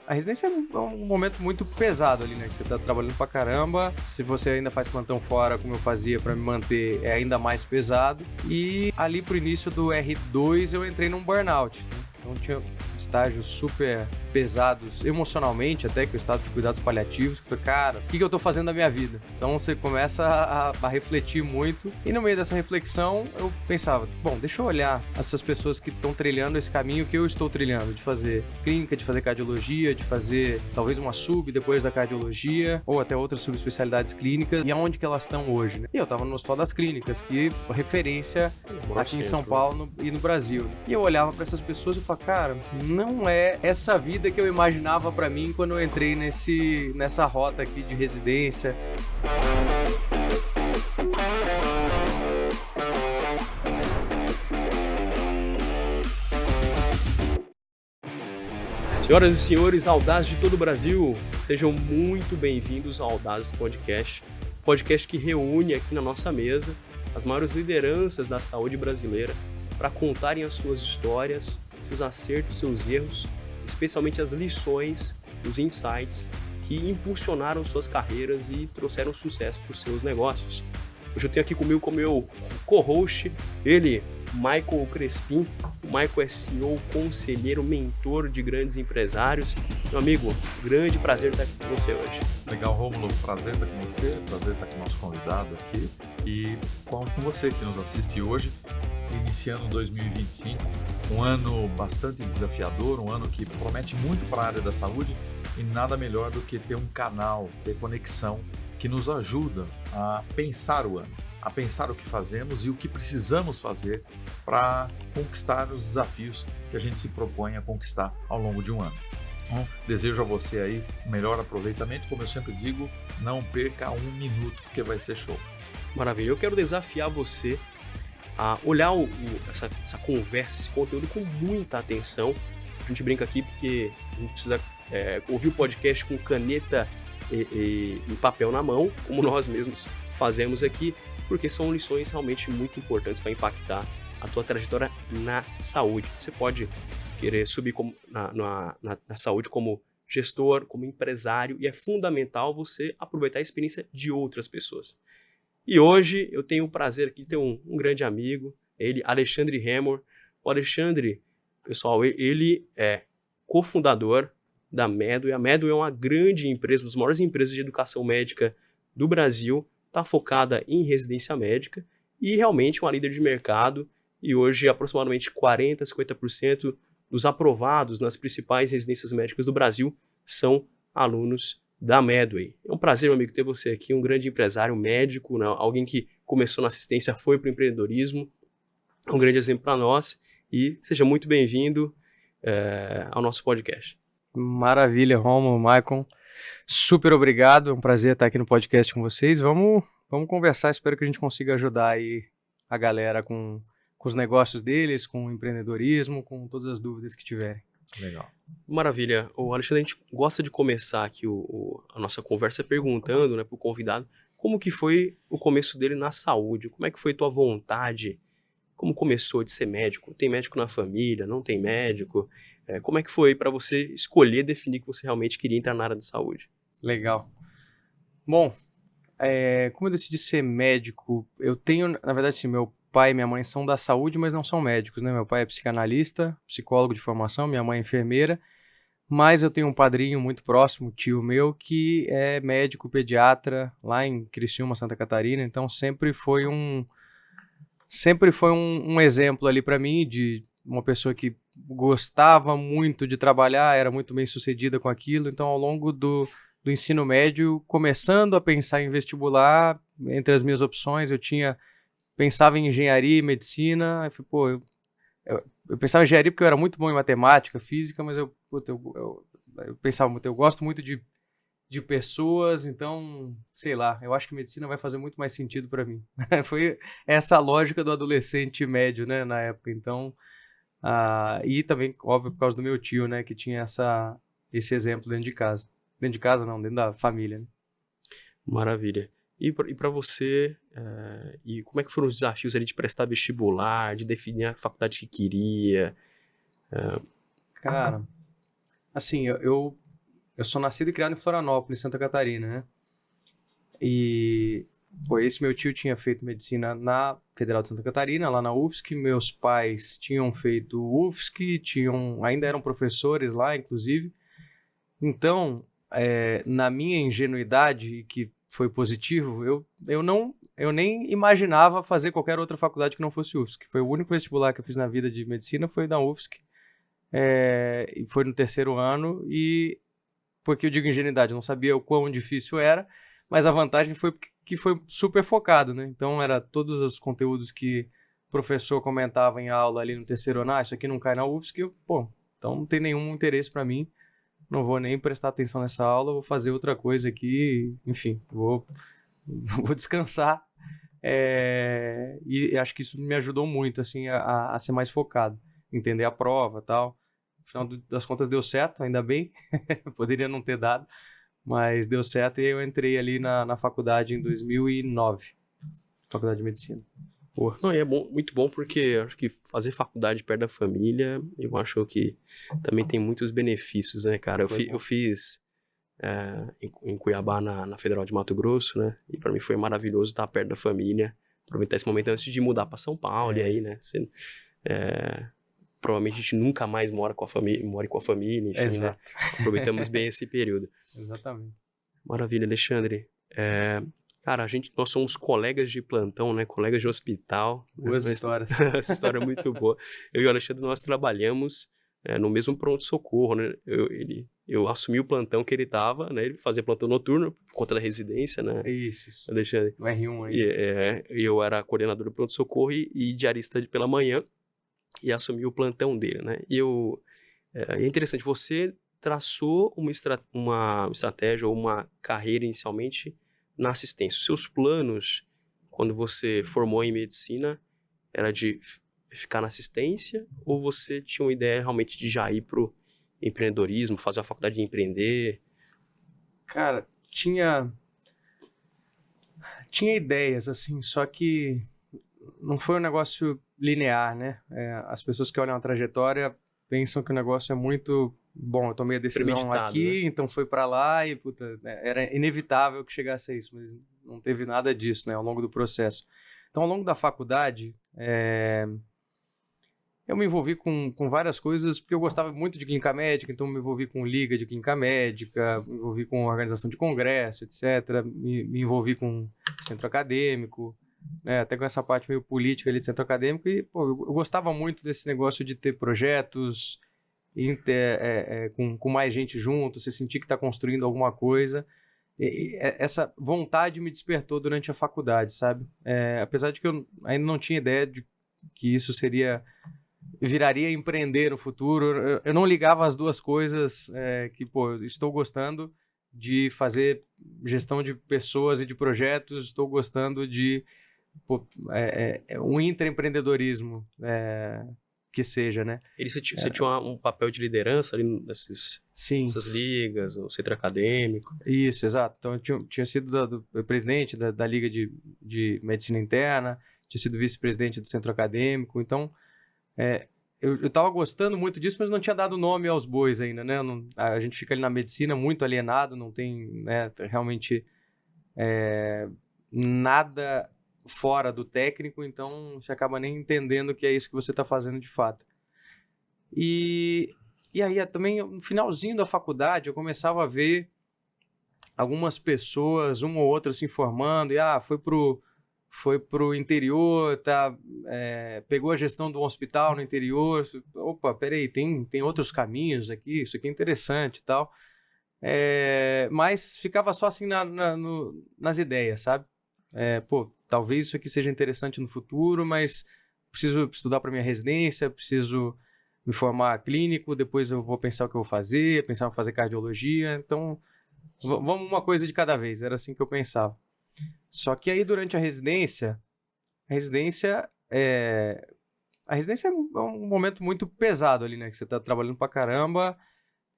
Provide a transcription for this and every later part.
A residência é um momento muito pesado ali, né? Que você tá trabalhando pra caramba. Se você ainda faz plantão fora, como eu fazia pra me manter, é ainda mais pesado. E ali pro início do R2 eu entrei num burnout, né? Então tinha estágios super pesados emocionalmente, até que o estado de cuidados paliativos, que foi, cara, o que eu tô fazendo da minha vida? Então você começa a refletir muito, e no meio dessa reflexão eu pensava, bom, deixa eu olhar essas pessoas que estão trilhando esse caminho que eu estou trilhando, de fazer clínica, de fazer cardiologia, de fazer talvez uma sub depois da cardiologia, ou até outras subespecialidades clínicas, e aonde que elas estão hoje, né? E eu tava no Hospital das Clínicas, que é referência aqui em São Paulo e no Brasil, né? E eu olhava para essas pessoas e falava, cara, não é essa vida que eu imaginava para mim quando eu entrei nessa rota aqui de residência. Senhoras e senhores, Audazes de todo o Brasil, sejam muito bem-vindos ao Audazes Podcast, podcast que reúne aqui na nossa mesa as maiores lideranças da saúde brasileira para contarem as suas histórias, seus acertos, seus erros, especialmente as lições, os insights que impulsionaram suas carreiras e trouxeram sucesso para os seus negócios. Hoje eu tenho aqui comigo como meu co-host, ele, Michael Crespin. O Michael é CEO, conselheiro, mentor de grandes empresários. Meu amigo, grande prazer estar aqui com você hoje. Legal, Rômulo, prazer estar com você, prazer estar com o nosso convidado aqui e com você que nos assiste hoje, iniciando 2025, um ano bastante desafiador, um ano que promete muito para a área da saúde e nada melhor do que ter um canal, ter conexão que nos ajuda a pensar o ano, a pensar o que fazemos e o que precisamos fazer para conquistar os desafios que a gente se propõe a conquistar ao longo de um ano. Então, desejo a você aí um melhor aproveitamento, como eu sempre digo, não perca um minuto porque vai ser show. Maravilha, eu quero desafiar você a olhar essa conversa, esse conteúdo com muita atenção. A gente brinca aqui porque a gente precisa ouvir o podcast com caneta e papel na mão, como nós mesmos fazemos aqui, porque são lições realmente muito importantes para impactar a tua trajetória na saúde. Você pode querer subir na saúde como gestor, como empresário, e é fundamental você aproveitar a experiência de outras pessoas. E hoje eu tenho o prazer aqui de ter um grande amigo, ele, Alexandre Hemmer. O Alexandre, pessoal, ele é cofundador da Medway. A Medway é uma grande empresa, uma das maiores empresas de educação médica do Brasil, está focada em residência médica e realmente uma líder de mercado. E hoje aproximadamente 40%, 50% dos aprovados nas principais residências médicas do Brasil são alunos da Medway. É um prazer, meu amigo, ter você aqui, um grande empresário médico, né? Alguém que começou na assistência, foi para o empreendedorismo, um grande exemplo para nós, e seja muito bem-vindo ao nosso podcast. Maravilha, Romulo, Michael, super obrigado, é um prazer estar aqui no podcast com vocês. Vamos conversar, espero que a gente consiga ajudar aí a galera com os negócios deles, com o empreendedorismo, com todas as dúvidas que tiverem. Legal. Maravilha. O Alexandre, a gente gosta de começar aqui a nossa conversa perguntando, né, para o convidado como que foi o começo dele na saúde, como é que foi tua vontade, como começou de ser médico, tem médico na família, não tem médico, como é que foi para você escolher, definir que você realmente queria entrar na área de saúde? Legal. Bom, como eu decidi ser médico, eu tenho, na verdade, sim, meu pai e minha mãe são da saúde, mas não são médicos, né? Meu pai é psicanalista, psicólogo de formação, minha mãe é enfermeira, mas eu tenho um padrinho muito próximo, tio meu, que é médico pediatra lá em Criciúma, Santa Catarina, então sempre foi um exemplo ali para mim de uma pessoa que gostava muito de trabalhar, era muito bem sucedida com aquilo, então ao longo do ensino médio, começando a pensar em vestibular, entre as minhas opções eu pensava em engenharia e medicina. Eu falei, eu pensava em engenharia porque eu era muito bom em matemática, física, mas eu pensava muito, eu gosto muito de pessoas, então, sei lá, eu acho que medicina vai fazer muito mais sentido para mim. Foi essa lógica do adolescente médio, né, na época, então, e também, óbvio, por causa do meu tio, né, que tinha esse exemplo dentro de casa. Dentro de casa não, dentro da família, né? Maravilha. E para você, e como é que foram os desafios ali de prestar vestibular, de definir a faculdade que queria? Cara, assim, eu eu sou nascido e criado em Florianópolis, Santa Catarina, né? E, pô, esse meu tio tinha feito medicina na Federal de Santa Catarina, lá na UFSC. Meus pais tinham feito UFSC, ainda eram professores lá, inclusive. Então, na minha ingenuidade, que foi positivo, eu nem imaginava fazer qualquer outra faculdade que não fosse UFSC. Foi o único vestibular que eu fiz na vida de medicina, foi da UFSC. E foi no terceiro ano, e porque eu digo ingenuidade, eu não sabia o quão difícil era, mas a vantagem foi que foi super focado, né? Então, era todos os conteúdos que o professor comentava em aula ali no terceiro ano, isso aqui não cai na UFSC, então não tem nenhum interesse para mim, não vou nem prestar atenção nessa aula, vou fazer outra coisa aqui, enfim, vou descansar. E acho que isso me ajudou muito, assim, a ser mais focado, entender a prova e tal. No final das contas deu certo, ainda bem, poderia não ter dado, mas deu certo, e eu entrei ali na faculdade em 2009, faculdade de medicina. Pô, não, e é bom, muito bom, porque eu acho que fazer faculdade perto da família, eu acho que também tem muitos benefícios, né, cara? Eu fiz em Cuiabá, na Federal de Mato Grosso, né? E pra mim foi maravilhoso estar perto da família, aproveitar esse momento antes de mudar pra São Paulo, e aí, né? Provavelmente a gente nunca mais more com a família, enfim, Exato. né? Aproveitamos bem esse período. Exatamente. Maravilha, Alexandre. Cara, nós somos colegas de plantão, né? Colegas de hospital. Boas histórias. Essa história é muito boa. Eu e o Alexandre, nós trabalhamos no mesmo pronto-socorro, né? Eu assumi o plantão que ele estava, né? Ele fazia plantão noturno por conta da residência, né? Isso. Alexandre. O R1 aí. E eu era coordenador do pronto-socorro e diarista pela manhã, e assumi o plantão dele, né? E é interessante, você traçou uma estratégia ou uma carreira inicialmente na assistência. Os seus planos, quando você formou em medicina, era de ficar na assistência, ou você tinha uma ideia realmente de já ir pro empreendedorismo, fazer a faculdade de empreender? Cara, tinha ideias, assim, só que não foi um negócio linear, né? As pessoas que olham a trajetória pensam que o negócio é muito bom. Eu tomei a decisão aqui, né? Então foi pra lá e, puta, era inevitável que chegasse a isso, mas não teve nada disso, né, ao longo do processo. Então, ao longo da faculdade, eu me envolvi com várias coisas, porque eu gostava muito de clínica médica, então me envolvi com liga de clínica médica, me envolvi com organização de congresso, etc. Me envolvi com centro acadêmico, até com essa parte meio política ali de centro acadêmico, e eu gostava muito desse negócio de ter projetos, com mais gente junto, você sentir que está construindo alguma coisa. Essa vontade me despertou durante a faculdade, sabe? Apesar de que eu ainda não tinha ideia de que isso viraria empreender no futuro, eu não ligava as duas coisas, estou gostando de fazer gestão de pessoas e de projetos, estou gostando de um intraempreendedorismo, que seja, né? Você tinha um papel de liderança ali nessas ligas, no centro acadêmico? Isso, exato. Então, eu tinha sido presidente da Liga de Medicina Interna, tinha sido vice-presidente do centro acadêmico, então eu estava gostando muito disso, mas não tinha dado nome aos bois ainda, né? A gente fica ali na medicina muito alienado, não tem, né, realmente nada fora do técnico, então você acaba nem entendendo que é isso que você está fazendo de fato. E aí também no finalzinho da faculdade eu começava a ver algumas pessoas, uma ou outra se informando, e foi pro interior, pegou a gestão de um hospital no interior, opa, peraí, tem outros caminhos aqui, isso aqui é interessante e tal. Mas ficava só assim nas ideias, sabe? Talvez isso aqui seja interessante no futuro, mas preciso estudar para minha residência, preciso me formar clínico, depois eu vou pensar o que eu vou fazer, pensar em fazer cardiologia, então vamos uma coisa de cada vez, era assim que eu pensava. Só que aí durante a residência é um momento muito pesado ali, né, que você tá trabalhando pra caramba,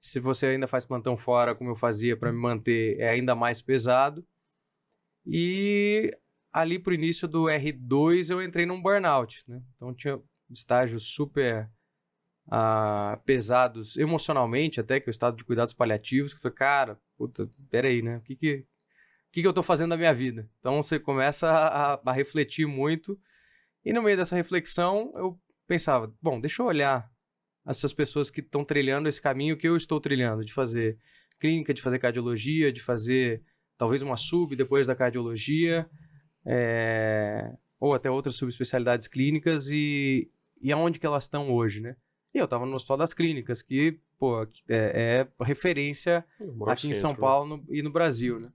se você ainda faz plantão fora, como eu fazia para me manter, é ainda mais pesado. E ali pro início do R2 eu entrei num burnout, né? Então tinha estágio super pesados emocionalmente, até que é o estado de cuidados paliativos, que eu falei, cara, puta, peraí, né? O que eu tô fazendo da minha vida? Então você começa a refletir muito, e no meio dessa reflexão eu pensava, bom, deixa eu olhar essas pessoas que estão trilhando esse caminho que eu estou trilhando, de fazer clínica, de fazer cardiologia, de fazer talvez uma sub depois da cardiologia, ou até outras subespecialidades clínicas, e aonde que elas estão hoje, né? E eu estava no Hospital das Clínicas, que, pô, é referência aqui em São Paulo e no Brasil, né?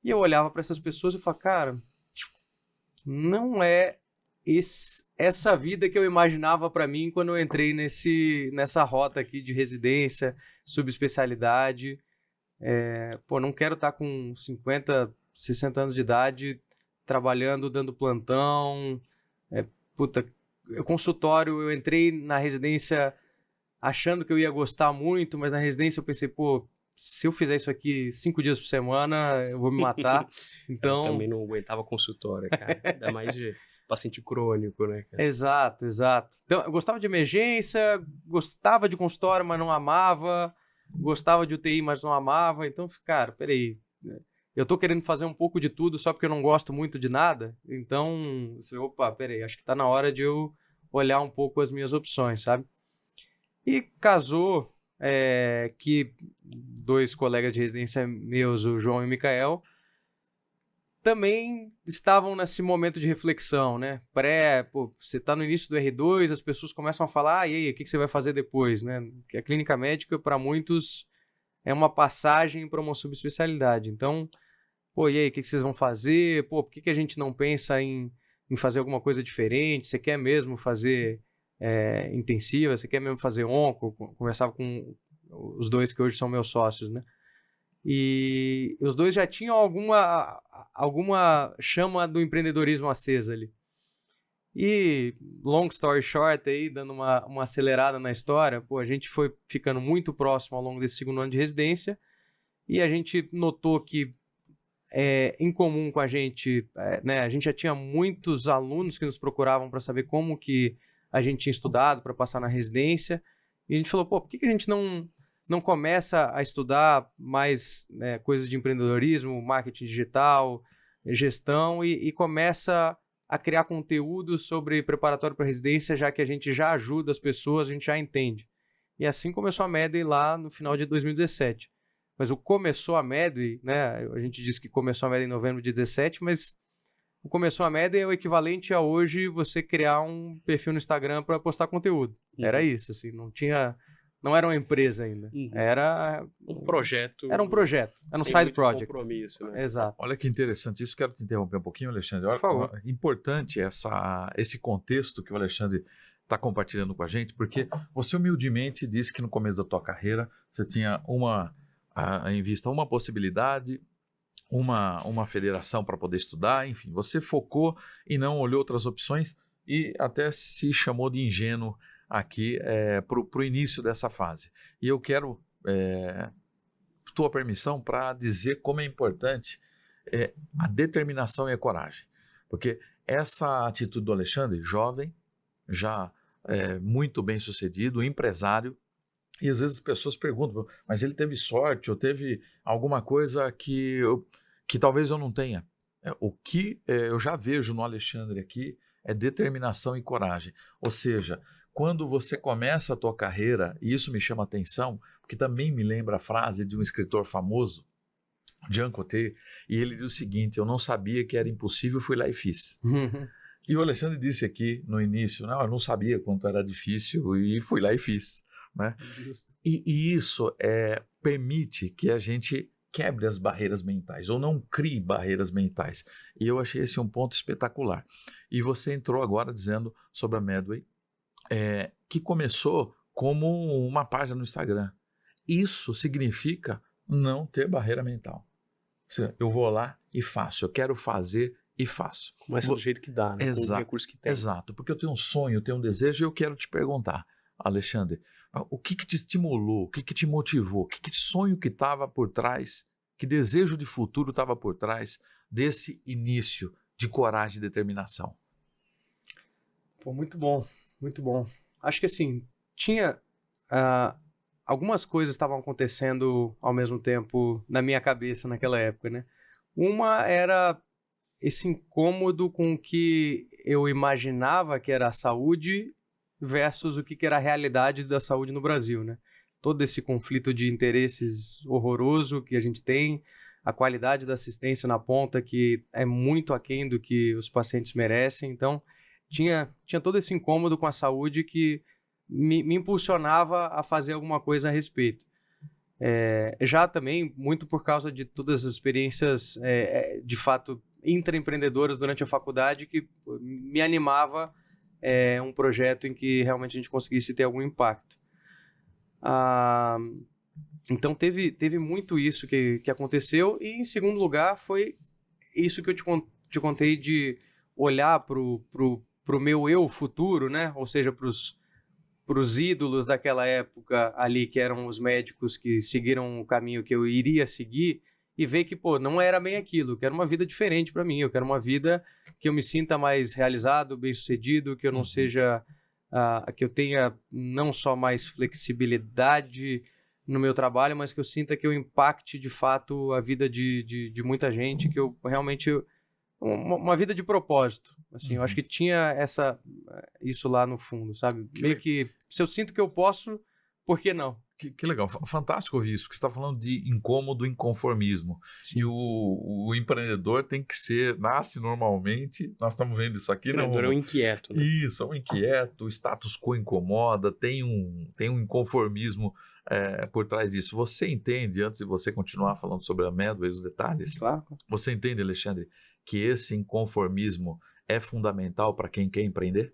E eu olhava para essas pessoas e falava, cara, não é essa vida que eu imaginava para mim quando eu entrei nessa rota aqui de residência, subespecialidade. Não quero estar com 50, 60 anos de idade trabalhando, dando plantão. Consultório, eu entrei na residência achando que eu ia gostar muito, mas na residência eu pensei, pô, se eu fizer isso aqui 5 dias por semana, eu vou me matar. Então... Eu também não aguentava consultório, cara. Ainda mais de paciente crônico, né, cara? Exato. Então, eu gostava de emergência, gostava de consultório, mas não amava. Gostava de UTI, mas não amava. Então, cara, peraí. Eu tô querendo fazer um pouco de tudo só porque eu não gosto muito de nada. Então, opa, peraí, acho que tá na hora de eu olhar um pouco as minhas opções, sabe? E casou que 2 colegas de residência meus, o João e o Mikael, também estavam nesse momento de reflexão, né? Você tá no início do R2, as pessoas começam a falar, e aí, o que você vai fazer depois, né? Porque a clínica médica, para muitos, é uma passagem para uma subespecialidade. Então, e aí, o que vocês vão fazer? Por que a gente não pensa em fazer alguma coisa diferente? Você quer mesmo fazer intensiva? Você quer mesmo fazer onco? Conversava com os 2 que hoje são meus sócios, né? E os 2 já tinham alguma chama do empreendedorismo acesa ali. E, long story short, aí, dando uma acelerada na história, a gente foi ficando muito próximo ao longo desse 2º ano de residência, e a gente notou que em comum com a gente, né, a gente já tinha muitos alunos que nos procuravam para saber como que a gente tinha estudado para passar na residência, e a gente falou, por que a gente não começa a estudar mais, né, coisas de empreendedorismo, marketing digital, gestão, e começa a criar conteúdo sobre preparatório para residência, já que a gente já ajuda as pessoas, a gente já entende. E assim começou a Medway lá no final de 2017. Mas o começou a Medway, né? A gente disse que começou a Medway em novembro de 2017, mas o começou a Medway é o equivalente a hoje você criar um perfil no Instagram para postar conteúdo. Uhum. Era isso, assim, não era uma empresa ainda. Uhum. Era um projeto. Era um projeto, era um sem side muito project. Compromisso, né? Exato. Olha que interessante isso, quero te interromper um pouquinho, Alexandre. Por favor. Importante esse contexto que o Alexandre está compartilhando com a gente, porque você humildemente disse que no começo da tua carreira você tinha em vista uma possibilidade, uma federação para poder estudar, enfim, você focou e não olhou outras opções e até se chamou de ingênuo aqui para o início dessa fase. E eu quero tua permissão para dizer como é importante a determinação e a coragem, porque essa atitude do Alexandre, jovem, já muito bem sucedido, empresário, e às vezes as pessoas perguntam, mas ele teve sorte ou teve alguma coisa que talvez eu não tenha. O que eu já vejo no Alexandre aqui é determinação e coragem. Ou seja, quando você começa a tua carreira, e isso me chama atenção, porque também me lembra a frase de um escritor famoso, Jean Cocteau, e ele diz o seguinte, eu não sabia que era impossível, fui lá e fiz. E o Alexandre disse aqui no início, eu não sabia quanto era difícil e fui lá e fiz. Né? E isso permite que a gente quebre as barreiras mentais ou não crie barreiras mentais. E eu achei esse um ponto espetacular. E você entrou agora dizendo sobre a Medway, que começou como uma página no Instagram. Isso significa não ter barreira mental. Ou seja, eu vou lá e faço, eu quero fazer e faço. Começa do jeito que dá, né? Exato, com o recurso que tem. Exato, porque eu tenho um sonho, eu tenho um desejo e eu quero te perguntar, Alexandre, o que te estimulou, o que te motivou, que sonho que estava por trás, que desejo de futuro estava por trás desse início de coragem e determinação? Muito bom, muito bom. Acho que assim, tinha... algumas coisas estavam acontecendo ao mesmo tempo na minha cabeça naquela época, né? Uma era esse incômodo com o que eu imaginava que era a saúde versus o que era a realidade da saúde no Brasil, né? Todo esse conflito de interesses horroroso que a gente tem, a qualidade da assistência na ponta que é muito aquém do que os pacientes merecem. Então, tinha todo esse incômodo com a saúde que me impulsionava a fazer alguma coisa a respeito. Já também, muito por causa de todas as experiências, de fato, intraempreendedoras durante a faculdade, que me animava um projeto em que realmente a gente conseguisse ter algum impacto. Então, teve muito isso que aconteceu. E, em segundo lugar, foi isso que eu te contei de olhar pro meu eu futuro, né? Ou seja, pros ídolos daquela época ali, que eram os médicos que seguiram o caminho que eu iria seguir, e ver que, não era bem aquilo. Eu quero uma vida diferente para mim. Eu quero uma vida que eu me sinta mais realizado, bem-sucedido, que eu não seja... que eu tenha não só mais flexibilidade no meu trabalho, mas que eu sinta que eu impacte, de fato, a vida de muita gente, que eu realmente... Uma vida de propósito. Assim, eu acho que tinha isso lá no fundo, sabe? Meio que, se eu sinto que eu posso, por que não? Que legal, fantástico ouvir isso, porque você está falando de incômodo, inconformismo. Sim. E o empreendedor nasce normalmente, nós estamos vendo isso aqui, o empreendedor é um inquieto. Né? Isso, é um inquieto, o status quo incomoda, tem um inconformismo por trás disso. Você entende, antes de você continuar falando sobre a Medway, os detalhes, claro. Você entende, Alexandre, que esse inconformismo é fundamental para quem quer empreender?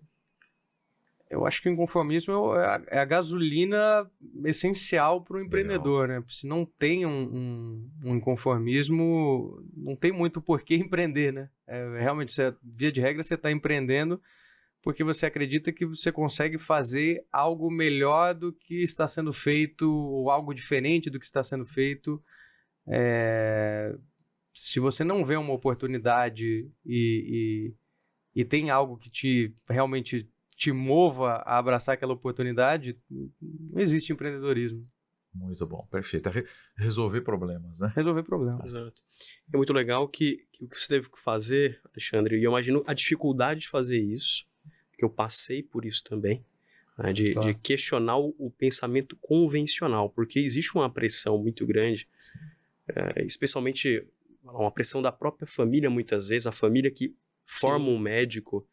Eu acho que o inconformismo é a gasolina essencial para o empreendedor, né? Se não tem um inconformismo, não tem muito por que empreender, né? Realmente, via de regra, você está empreendendo porque você acredita que você consegue fazer algo melhor do que está sendo feito ou algo diferente do que está sendo feito. Se você não vê uma oportunidade e tem algo que realmente te mova a abraçar aquela oportunidade, não existe empreendedorismo. Muito bom, perfeito. Resolver problemas, né? Resolver problemas. Exato. É muito legal que o que você teve que fazer, Alexandre, e eu imagino a dificuldade de fazer isso, que eu passei por isso também, né, de questionar o pensamento convencional, porque existe uma pressão muito grande, especialmente uma pressão da própria família, muitas vezes, a família que forma um médico,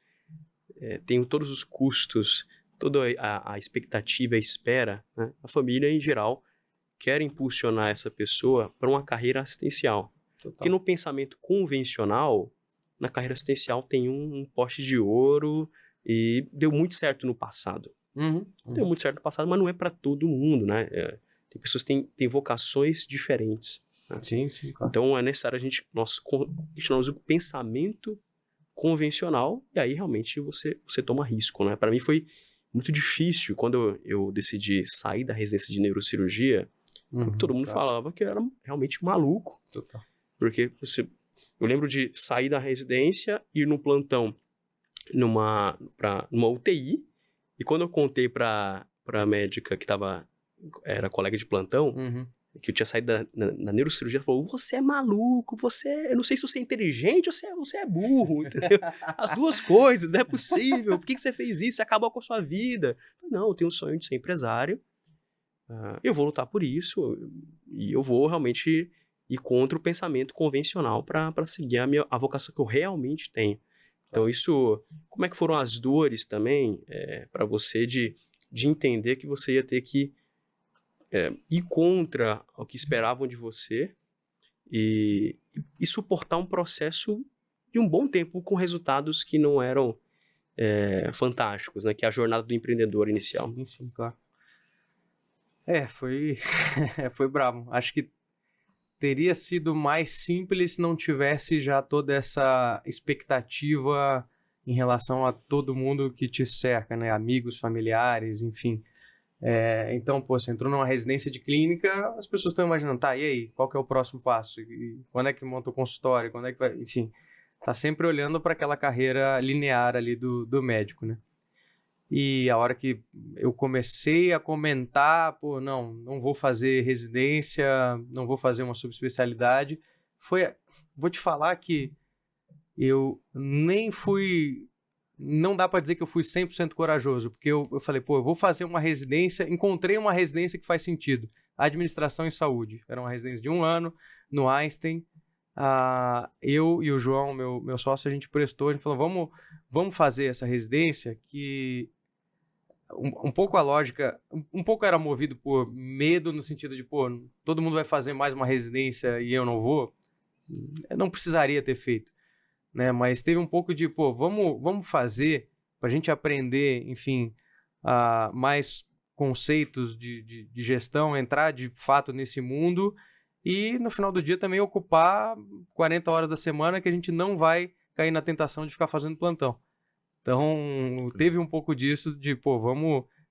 tem todos os custos, toda a expectativa, a espera, né? A família, em geral, quer impulsionar essa pessoa para uma carreira assistencial. Total. Porque no pensamento convencional, na carreira assistencial tem um poste de ouro e deu muito certo no passado. Deu muito certo no passado, mas não é para todo mundo, né? Tem pessoas que têm vocações diferentes. Né? Sim, claro. Então é necessário nós questionarmos o pensamento convencional, e aí realmente você toma risco, né? Para mim foi muito difícil quando eu decidi sair da residência de neurocirurgia, todo mundo falava que eu era realmente maluco. Total. Porque eu lembro de sair da residência, ir no plantão numa UTI, e quando eu contei pra médica que era colega de plantão, que eu tinha saído da neurocirurgia, ela falou, você é maluco, eu não sei se você é inteligente ou se você é burro, entendeu? As duas coisas, não é possível, por que você fez isso? Você acabou com a sua vida. Não, eu tenho um sonho de ser empresário, eu vou lutar por isso, e eu vou realmente ir contra o pensamento convencional para seguir a vocação que eu realmente tenho. Então como é que foram as dores também para você de entender que você ia ter que ir contra o que esperavam de você e suportar um processo de um bom tempo com resultados que não eram fantásticos, né? Que é a jornada do empreendedor inicial. Sim, claro. Foi brabo. Acho que teria sido mais simples se não tivesse já toda essa expectativa em relação a todo mundo que te cerca, né? Amigos, familiares, enfim. Então, você entrou numa residência de clínica, as pessoas estão imaginando, e aí, qual que é o próximo passo? E quando é que monta o consultório? Quando é que vai? Enfim, tá sempre olhando para aquela carreira linear ali do médico, né? E a hora que eu comecei a comentar, pô, não vou fazer residência, não vou fazer uma subespecialidade, vou te falar que eu nem fui, não dá para dizer que eu fui 100% corajoso, porque eu falei, pô, eu vou fazer uma residência, encontrei uma residência que faz sentido, administração em saúde, era uma residência de 1 ano, no Einstein. Eu e o João, meu sócio, a gente prestou, a gente falou, vamos fazer essa residência que um pouco a lógica, um pouco era movido por medo no sentido de, pô, todo mundo vai fazer mais uma residência e eu não vou. Eu não precisaria ter feito, né? Mas teve um pouco de, pô, vamos fazer para a gente aprender, enfim, mais conceitos de gestão, entrar de fato nesse mundo e no final do dia também ocupar 40 horas da semana que a gente não vai cair na tentação de ficar fazendo plantão. Então, teve um pouco disso de, pô,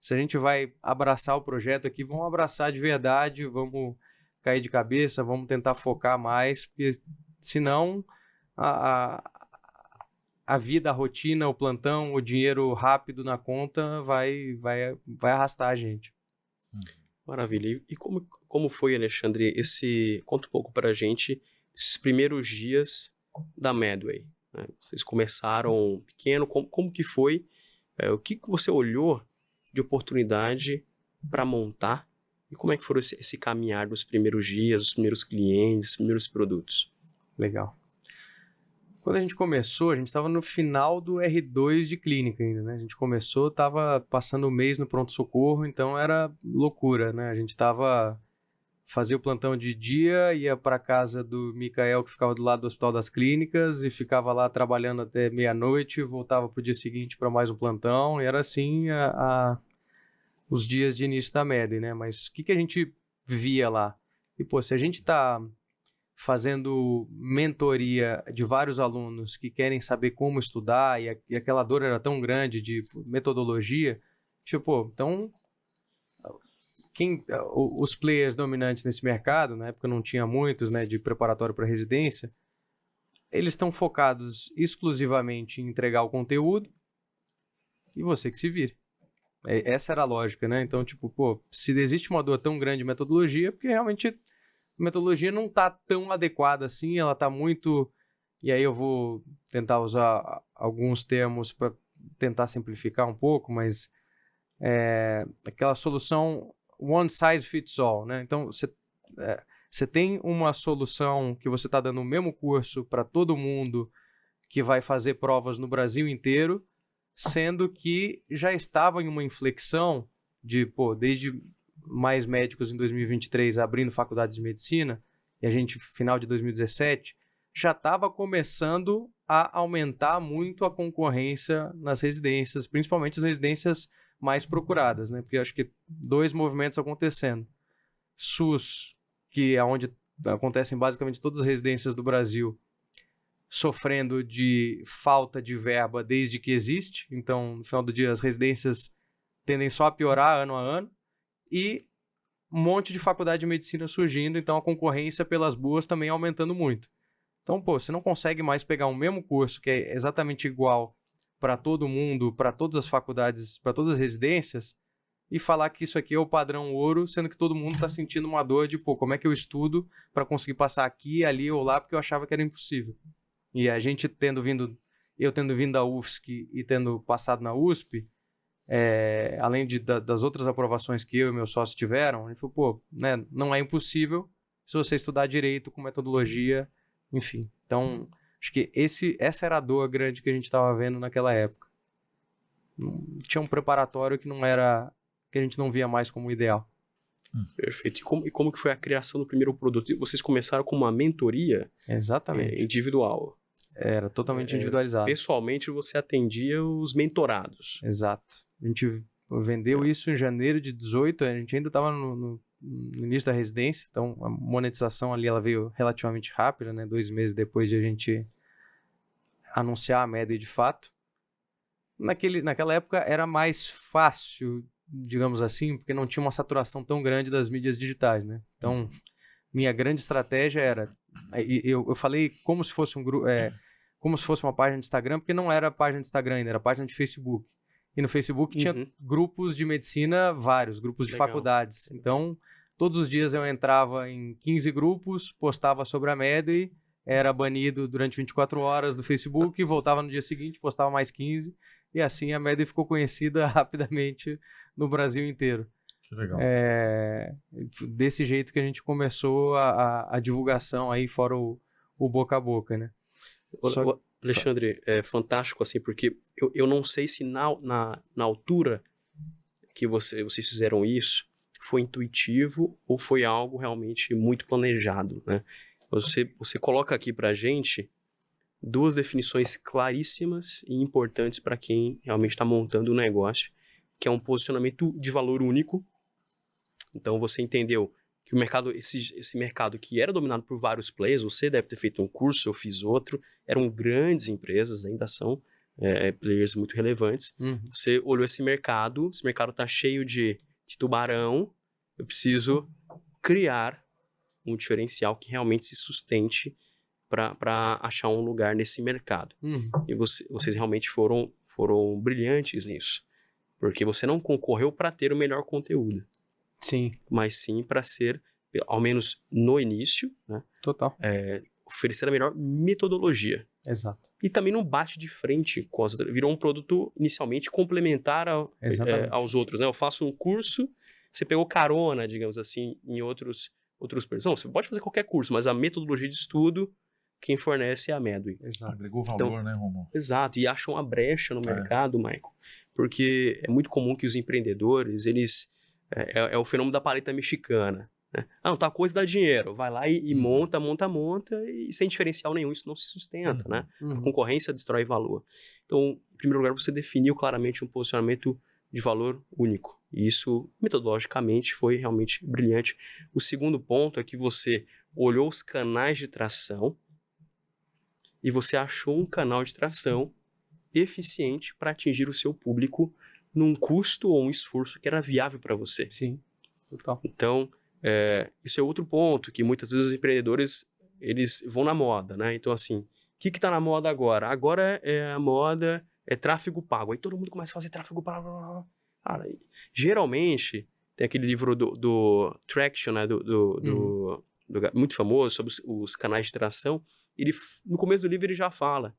se a gente vai abraçar o projeto aqui, vamos abraçar de verdade, vamos cair de cabeça, vamos tentar focar mais, porque senão a vida, a rotina, o plantão, o dinheiro rápido na conta vai arrastar a gente. Maravilha. E como foi, Alexandre, conta um pouco pra gente, esses primeiros dias da Medway? Vocês começaram pequeno, como que foi? O que você olhou de oportunidade para montar? E como é que foram esse caminhar dos primeiros dias, os primeiros clientes, os primeiros produtos? Legal. Quando a gente começou, a gente estava no final do R2 de clínica ainda, né? A gente começou, estava passando o mês no pronto-socorro, então era loucura, né? A gente fazia o plantão de dia, ia para casa do Micael, que ficava do lado do Hospital das Clínicas, e ficava lá trabalhando até meia-noite, voltava para o dia seguinte para mais um plantão, e era assim os dias de início da Medway, né? Mas o que a gente via lá? E, pô, se a gente está fazendo mentoria de vários alunos que querem saber como estudar, e aquela dor era tão grande de metodologia, tipo, então os players dominantes nesse mercado, na época não tinha muitos, né, de preparatório para residência, eles estão focados exclusivamente em entregar o conteúdo e você que se vire. Essa era a lógica, né? Então, tipo, pô, se existe uma dor tão grande de metodologia, porque realmente a metodologia não está tão adequada assim, ela está muito... E aí eu vou tentar usar alguns termos para tentar simplificar um pouco, mas aquela solução one size fits all, né? Então, você tem uma solução que você está dando o mesmo curso para todo mundo que vai fazer provas no Brasil inteiro, sendo que já estava em uma inflexão de, pô, desde mais médicos em 2023 abrindo faculdades de medicina, e a gente, final de 2017, já estava começando a aumentar muito a concorrência nas residências, principalmente as residências mais procuradas, né? Porque eu acho que 2 movimentos acontecendo. SUS, que é onde acontecem basicamente todas as residências do Brasil, sofrendo de falta de verba desde que existe. Então, no final do dia, as residências tendem só a piorar ano a ano. E um monte de faculdade de medicina surgindo, então a concorrência pelas boas também aumentando muito. Então, pô, você não consegue mais pegar o mesmo curso que é exatamente igual para todo mundo, para todas as faculdades, para todas as residências, e falar que isso aqui é o padrão ouro, sendo que todo mundo está sentindo uma dor de, pô, como é que eu estudo para conseguir passar aqui, ali ou lá, porque eu achava que era impossível. E a gente tendo vindo da UFSC e tendo passado na USP, além das outras aprovações que eu e meu sócio tiveram, a gente falou, pô, né, não é impossível se você estudar direito com metodologia, enfim. Então, acho que essa era a dor grande que a gente estava vendo naquela época. Tinha um preparatório que a gente não via mais como ideal. Perfeito. E como que foi a criação do primeiro produto? Vocês começaram com uma mentoria individual? Era totalmente individualizado. Pessoalmente, você atendia os mentorados. Exato. A gente vendeu isso em janeiro de 2018, a gente ainda estava no início da residência, então a monetização ali ela veio relativamente rápida, né? 2 meses depois de a gente anunciar a Medway de fato. Naquela época era mais fácil, digamos assim, porque não tinha uma saturação tão grande das mídias digitais, né? Então, minha grande estratégia era... Eu falei como se fosse como se fosse uma página de Instagram, porque não era página de Instagram ainda, era página de Facebook. E no Facebook tinha grupos de medicina, vários, grupos de Legal. faculdades. Então, todos os dias eu entrava em 15 grupos, postava sobre a Medway, era banido durante 24 horas do Facebook, voltava no dia seguinte, postava mais 15, e assim a Medway ficou conhecida rapidamente no Brasil inteiro. Que legal. Desse jeito que a gente começou a divulgação aí, fora o boca a boca, né? Alexandre, é fantástico, assim, porque eu não sei se na altura que vocês fizeram isso, foi intuitivo ou foi algo realmente muito planejado, né? Você coloca aqui pra gente 2 definições claríssimas e importantes para quem realmente está montando um negócio, que é um posicionamento de valor único. Então você entendeu que o mercado, esse mercado que era dominado por vários players, você deve ter feito um curso, eu fiz outro, eram grandes empresas, ainda são players muito relevantes. Você olhou esse mercado está cheio de tubarão, eu preciso criar um diferencial que realmente se sustente para achar um lugar nesse mercado. E vocês realmente foram brilhantes nisso, porque você não concorreu para ter o melhor conteúdo. Sim. Mas sim para ser, ao menos no início, né? Total. Oferecer a melhor metodologia. Exato. E também não bate de frente com as outras. Virou um produto inicialmente complementar aos outros, né? Eu faço um curso, você pegou carona, digamos assim, em outros preços. Não, você pode fazer qualquer curso, mas a metodologia de estudo, quem fornece é a Medway. Exato. Agregou valor, né, Romulo? Exato, e acham uma brecha no mercado, Michael, porque é muito comum que os empreendedores, eles... É o fenômeno da paleta mexicana. Né? Não, tá coisa dá dinheiro. Vai lá e monta, e sem diferencial nenhum, isso não se sustenta, né? A concorrência destrói valor. Então, em primeiro lugar, você definiu claramente um posicionamento de valor único. E isso, metodologicamente, foi realmente brilhante. O segundo ponto é que você olhou os canais de tração e você achou um canal de tração eficiente para atingir o seu público num custo ou um esforço que era viável para você. Sim, total. Então, isso é outro ponto, que muitas vezes os empreendedores, eles vão na moda, né? Então, assim, o que está na moda agora? Agora a moda é tráfego pago. Aí todo mundo começa a fazer tráfego pago. Cara, geralmente, tem aquele livro do Traction, né? Muito famoso, sobre os canais de tração. No começo do livro ele já fala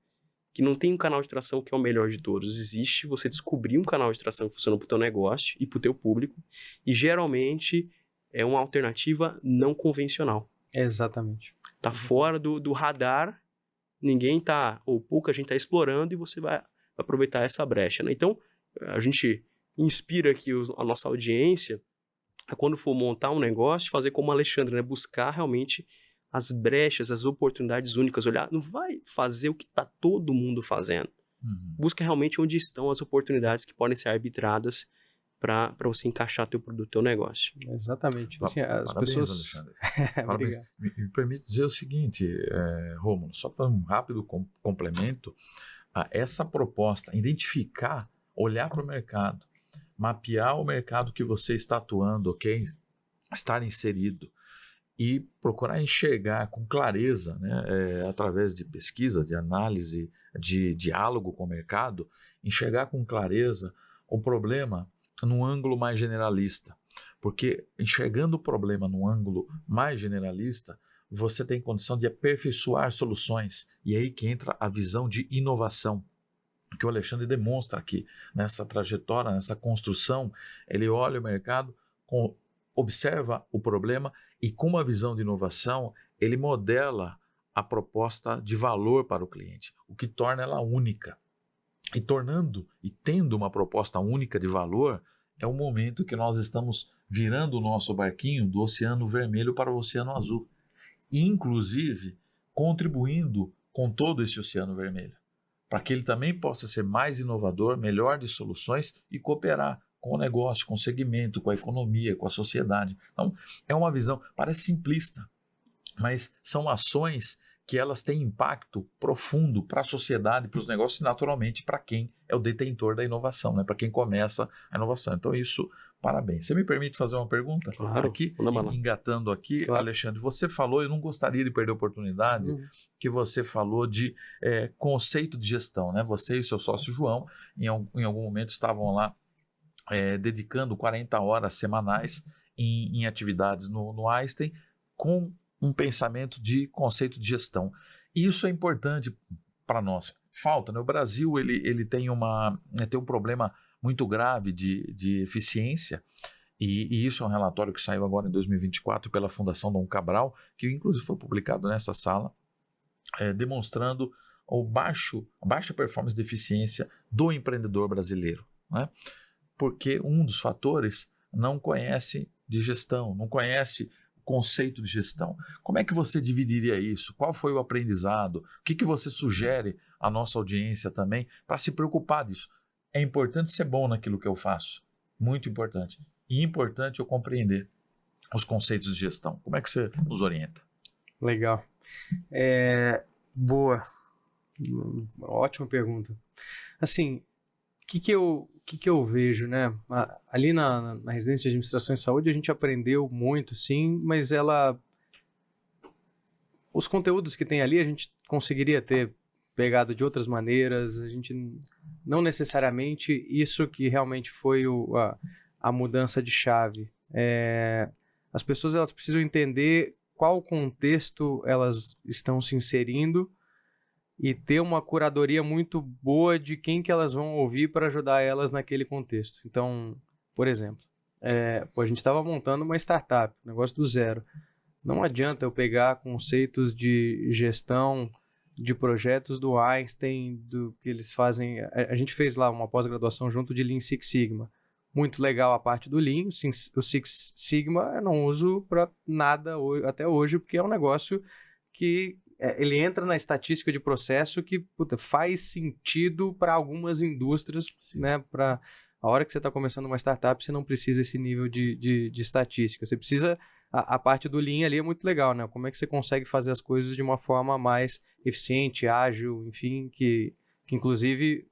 que não tem um canal de tração que é o melhor de todos. Existe você descobrir um canal de tração que funciona para o teu negócio e para o teu público, e geralmente é uma alternativa não convencional. Exatamente. Tá fora do radar, ou pouca gente está explorando, e você vai aproveitar essa brecha, né? Então, a gente inspira aqui a nossa audiência a, quando for montar um negócio, fazer como o Alexandre, né? Buscar realmente as brechas, as oportunidades únicas, olhar, não vai fazer o que está todo mundo fazendo. Busca realmente onde estão as oportunidades que podem ser arbitradas para você encaixar teu produto, teu negócio. Exatamente. Assim, as Parabéns, pessoas... Alexandre. Parabéns. Me permite dizer o seguinte, Rômulo, só para um rápido complemento, essa proposta, identificar, olhar para o mercado, mapear o mercado que você está atuando, ok? Estar inserido, e procurar enxergar com clareza, né, através de pesquisa, de análise, de diálogo com o mercado, enxergar com clareza o problema num ângulo mais generalista. Porque enxergando o problema num ângulo mais generalista, você tem condição de aperfeiçoar soluções. E é aí que entra a visão de inovação, que o Alexandre demonstra aqui, nessa trajetória, nessa construção. Ele olha o mercado, observa o problema e, com uma visão de inovação, ele modela a proposta de valor para o cliente, o que torna ela única. E tornando e tendo uma proposta única de valor, é o momento que nós estamos virando o nosso barquinho do oceano vermelho para o oceano azul, inclusive contribuindo com todo esse oceano vermelho, para que ele também possa ser mais inovador, melhor de soluções e cooperar com o negócio, com o segmento, com a economia, com a sociedade. Então, é uma visão, parece simplista, mas são ações que elas têm impacto profundo para a sociedade, para os negócios e, naturalmente, para quem é o detentor da inovação, né? Para quem começa a inovação. Então, isso, Parabéns. Você me permite fazer uma pergunta? Claro, Aqui, manda bala. engatando aqui, Claro. Alexandre, você falou, eu não gostaria de perder a oportunidade, que você falou de conceito de gestão, né? Você e o seu sócio João, em algum momento, estavam lá dedicando 40 horas semanais em atividades no Einstein, com um pensamento de conceito de gestão. E isso é importante para nós. Falta, né? O Brasil ele tem um problema muito grave de eficiência, e isso é um relatório que saiu agora em 2024 pela Fundação Dom Cabral, que inclusive foi publicado nessa sala, demonstrando a baixa performance de eficiência do empreendedor brasileiro, né? Porque um dos fatores não conhece de gestão, não conhece o conceito de gestão. Como é que você dividiria isso? Qual foi o aprendizado? O que você sugere à nossa audiência também para se preocupar disso? É importante ser bom naquilo que eu faço, muito importante. E importante eu compreender os conceitos de gestão. Como é que você nos orienta? Legal. Boa. Ótima pergunta. Assim, o que eu vejo, né? Ali na residência de administração e saúde a gente aprendeu muito, sim, mas os conteúdos que tem ali a gente conseguiria ter pegado de outras maneiras, a gente não necessariamente isso que realmente foi a mudança de chave. As pessoas elas precisam entender qual contexto elas estão se inserindo e ter uma curadoria muito boa de quem que elas vão ouvir para ajudar elas naquele contexto. Então, por exemplo, a gente estava montando uma startup, negócio do zero. Não adianta eu pegar conceitos de gestão de projetos do Einstein, do que eles fazem. A gente fez lá uma pós-graduação junto de Lean Six Sigma. Muito legal a parte do Lean. O Six Sigma eu não uso para nada até hoje, porque é um negócio que ele entra na estatística de processo que faz sentido para algumas indústrias, né? Para a hora que você está começando uma startup, você não precisa esse nível de estatística. Você precisa... A parte do Lean ali é muito legal, né? Como é que você consegue fazer as coisas de uma forma mais eficiente, ágil, enfim, que inclusive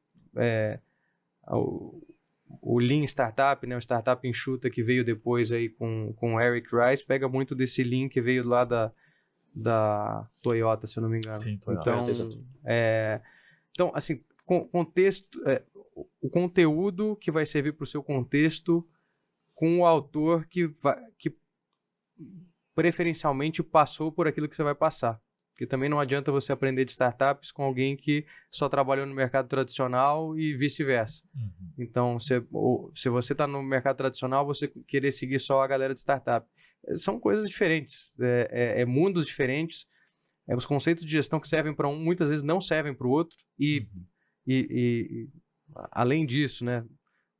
o Lean Startup, né? O Startup Enxuta que veio depois aí com o Eric Rice, pega muito desse Lean que veio lá da Toyota, se eu não me engano. Sim, Toyota. Então, assim, contexto, o conteúdo que vai servir para o seu contexto com o autor que preferencialmente passou por aquilo que você vai passar. Porque também não adianta você aprender de startups com alguém que só trabalhou no mercado tradicional e vice-versa. Uhum. Então, se você está no mercado tradicional, você querer seguir só a galera de startup. São coisas diferentes, mundos diferentes. Os conceitos de gestão que servem para um, muitas vezes não servem para o outro. E além disso, né,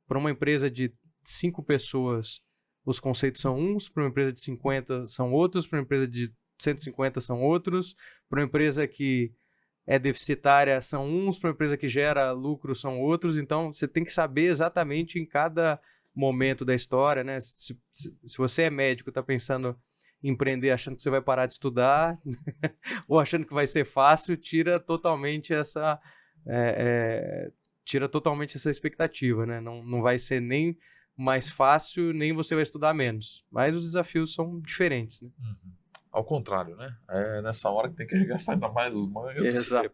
para uma empresa de 5 pessoas, os conceitos são uns, para uma empresa de 50 são outros, para uma empresa de 150 são outros, para uma empresa que é deficitária são uns, para uma empresa que gera lucro são outros. Então, você tem que saber exatamente em cada momento da história, né? Se você é médico, está pensando em empreender achando que você vai parar de estudar ou achando que vai ser fácil, tira totalmente essa expectativa, né? Não vai ser nem mais fácil, nem você vai estudar menos. Mas os desafios são diferentes, né? Uhum. Ao contrário, né? É nessa hora que tem que arregaçar ainda mais as mangas. Exato.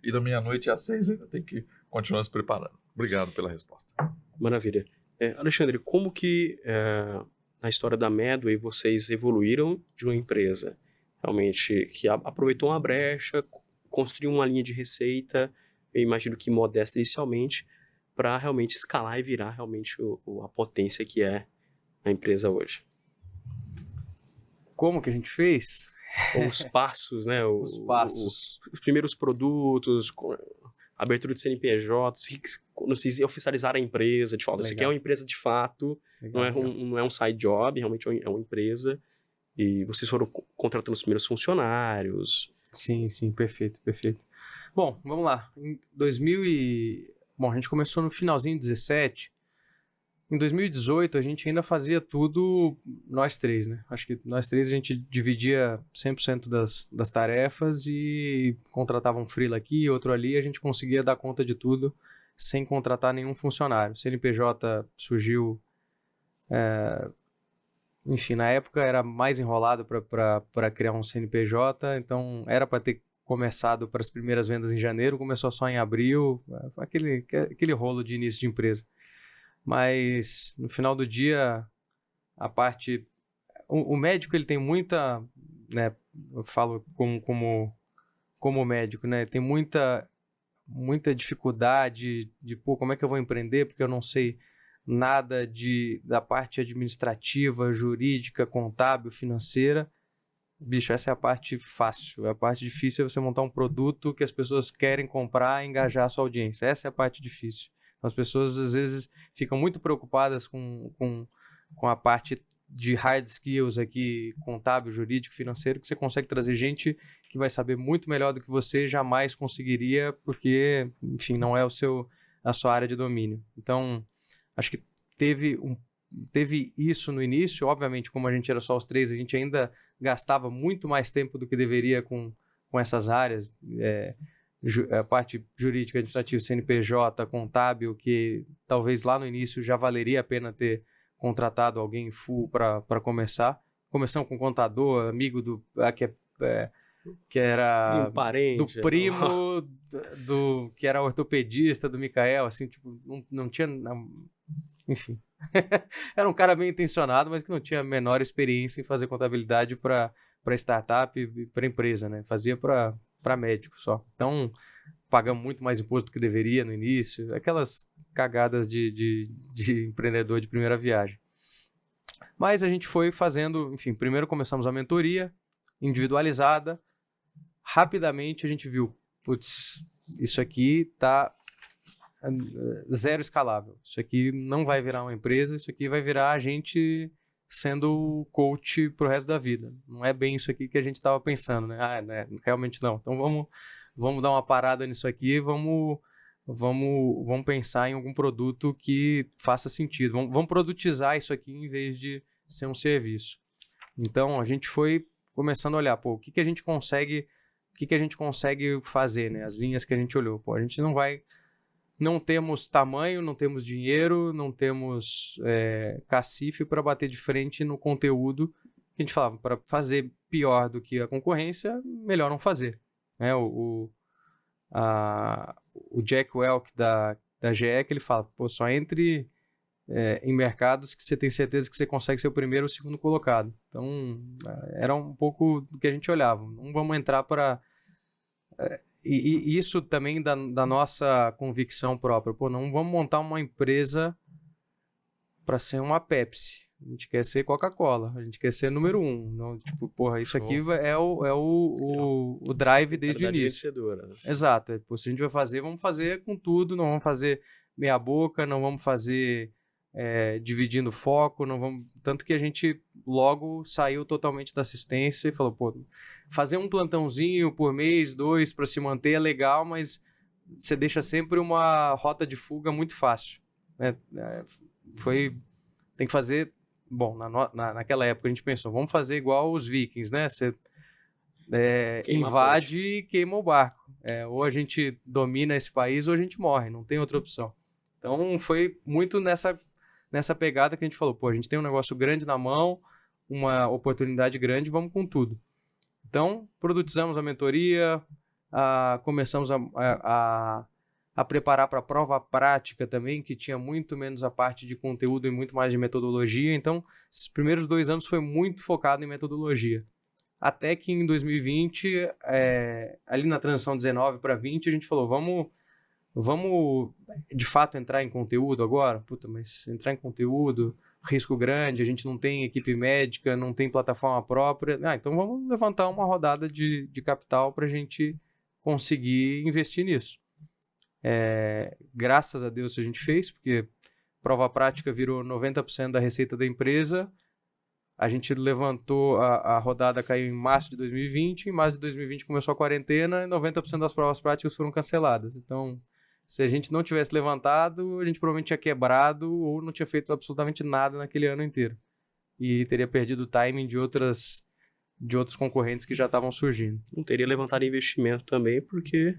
E da meia-noite às 6 ainda tem que continuar se preparando. Obrigado pela resposta. Maravilha. Alexandre, como que na história da Medway vocês evoluíram de uma empresa realmente que aproveitou uma brecha, construiu uma linha de receita, eu imagino que modesta inicialmente, para realmente escalar e virar realmente a potência que é a empresa hoje? Como que a gente fez? Os passos, né? Os passos. Os primeiros produtos, abertura de CNPJ, quando vocês oficializaram a empresa, de fato, isso aqui é uma empresa de fato, não é um side job, realmente é uma empresa, e vocês foram contratando os primeiros funcionários. Sim, perfeito. Bom, vamos lá. Bom, a gente começou no finalzinho de 2017. Em 2018, a gente ainda fazia tudo nós três, né? Acho que nós três a gente dividia 100% das tarefas e contratava um freela aqui, outro ali, e a gente conseguia dar conta de tudo sem contratar nenhum funcionário. O CNPJ surgiu Enfim, na época era mais enrolado para criar um CNPJ, então era para ter começado para as primeiras vendas em janeiro, começou só em abril, aquele rolo de início de empresa. Mas no final do dia, a parte... O médico, ele tem muita, né, eu falo como médico, né, tem muita dificuldade de, pô, como é que eu vou empreender, porque eu não sei nada da parte administrativa, jurídica, contábil, financeira. Bicho, essa é a parte fácil. A parte difícil é você montar um produto que as pessoas querem comprar e engajar a sua audiência. Essa é a parte difícil. As pessoas, às vezes, ficam muito preocupadas com a parte de hard skills aqui, contábil, jurídico, financeiro, que você consegue trazer gente que vai saber muito melhor do que você jamais conseguiria, porque, enfim, não é a sua área de domínio. Então, acho que teve isso no início. Obviamente, como a gente era só os 3, a gente ainda gastava muito mais tempo do que deveria com essas áreas, a parte jurídica, administrativa, CNPJ, contábil, que talvez lá no início já valeria a pena ter contratado alguém full para começar. Começamos com um contador, amigo que era parente, do primo que era ortopedista do Mikael, assim, tipo, não tinha... Enfim, era um cara bem intencionado, mas que não tinha a menor experiência em fazer contabilidade para startup e para empresa, né? Fazia para médico só. Então, pagamos muito mais imposto do que deveria no início. Aquelas cagadas de empreendedor de primeira viagem. Mas a gente foi fazendo, enfim, primeiro começamos a mentoria individualizada. Rapidamente a gente viu, putz, isso aqui tá zero escalável. Isso aqui não vai virar uma empresa, isso aqui vai virar a gente sendo coach pro resto da vida. Não é bem isso aqui que a gente estava pensando, né? Né? Realmente não. Então vamos dar uma parada nisso aqui, vamos pensar em algum produto que faça sentido. Vamos produtizar isso aqui em vez de ser um serviço. Então a gente foi começando a olhar, pô, o que a gente consegue fazer, né? As linhas que a gente olhou. Pô, a gente não temos tamanho, não temos dinheiro, não temos cacife para bater de frente no conteúdo que a gente falava. Para fazer pior do que a concorrência, melhor não fazer. Né? O Jack Welch da GE, que ele fala, pô, só entre em mercados que você tem certeza que você consegue ser o primeiro ou o segundo colocado. Então, era um pouco do que a gente olhava. Não vamos entrar para... E isso também da nossa convicção própria. Pô, não vamos montar uma empresa para ser uma Pepsi. A gente quer ser Coca-Cola. A gente quer ser número 1. Não, tipo, porra, isso aqui é o drive desde o início. Vencedora, né? Exato. Pô, se a gente vai fazer, vamos fazer com tudo. Não vamos fazer meia boca, não vamos fazer dividindo foco, não vamos... Tanto que a gente logo saiu totalmente da assistência e falou, pô, fazer um plantãozinho por mês, 2, para se manter é legal, mas você deixa sempre uma rota de fuga muito fácil. Né? Tem que fazer... Bom, naquela época a gente pensou, vamos fazer igual os vikings, né? Você invade e queima o barco. Ou a gente domina esse país ou a gente morre, não tem outra opção. Então foi muito nessa pegada que a gente falou, pô, a gente tem um negócio grande na mão, uma oportunidade grande, vamos com tudo. Então, produtizamos a mentoria, começamos a preparar para a prova prática também, que tinha muito menos a parte de conteúdo e muito mais de metodologia. Então, esses primeiros 2 anos foi muito focado em metodologia. Até que em 2020, ali na transição 19 para 20, a gente falou, vamos de fato entrar em conteúdo agora? Puta, mas entrar em conteúdo, risco grande, a gente não tem equipe médica, não tem plataforma própria. Então vamos levantar uma rodada de capital para a gente conseguir investir nisso. Graças a Deus a gente fez, porque prova prática virou 90% da receita da empresa. A gente levantou, a rodada caiu em março de 2020, em março de 2020 começou a quarentena e 90% das provas práticas foram canceladas. Então, se a gente não tivesse levantado, a gente provavelmente tinha quebrado ou não tinha feito absolutamente nada naquele ano inteiro. E teria perdido o timing de outros concorrentes que já estavam surgindo. Não teria levantado investimento também, porque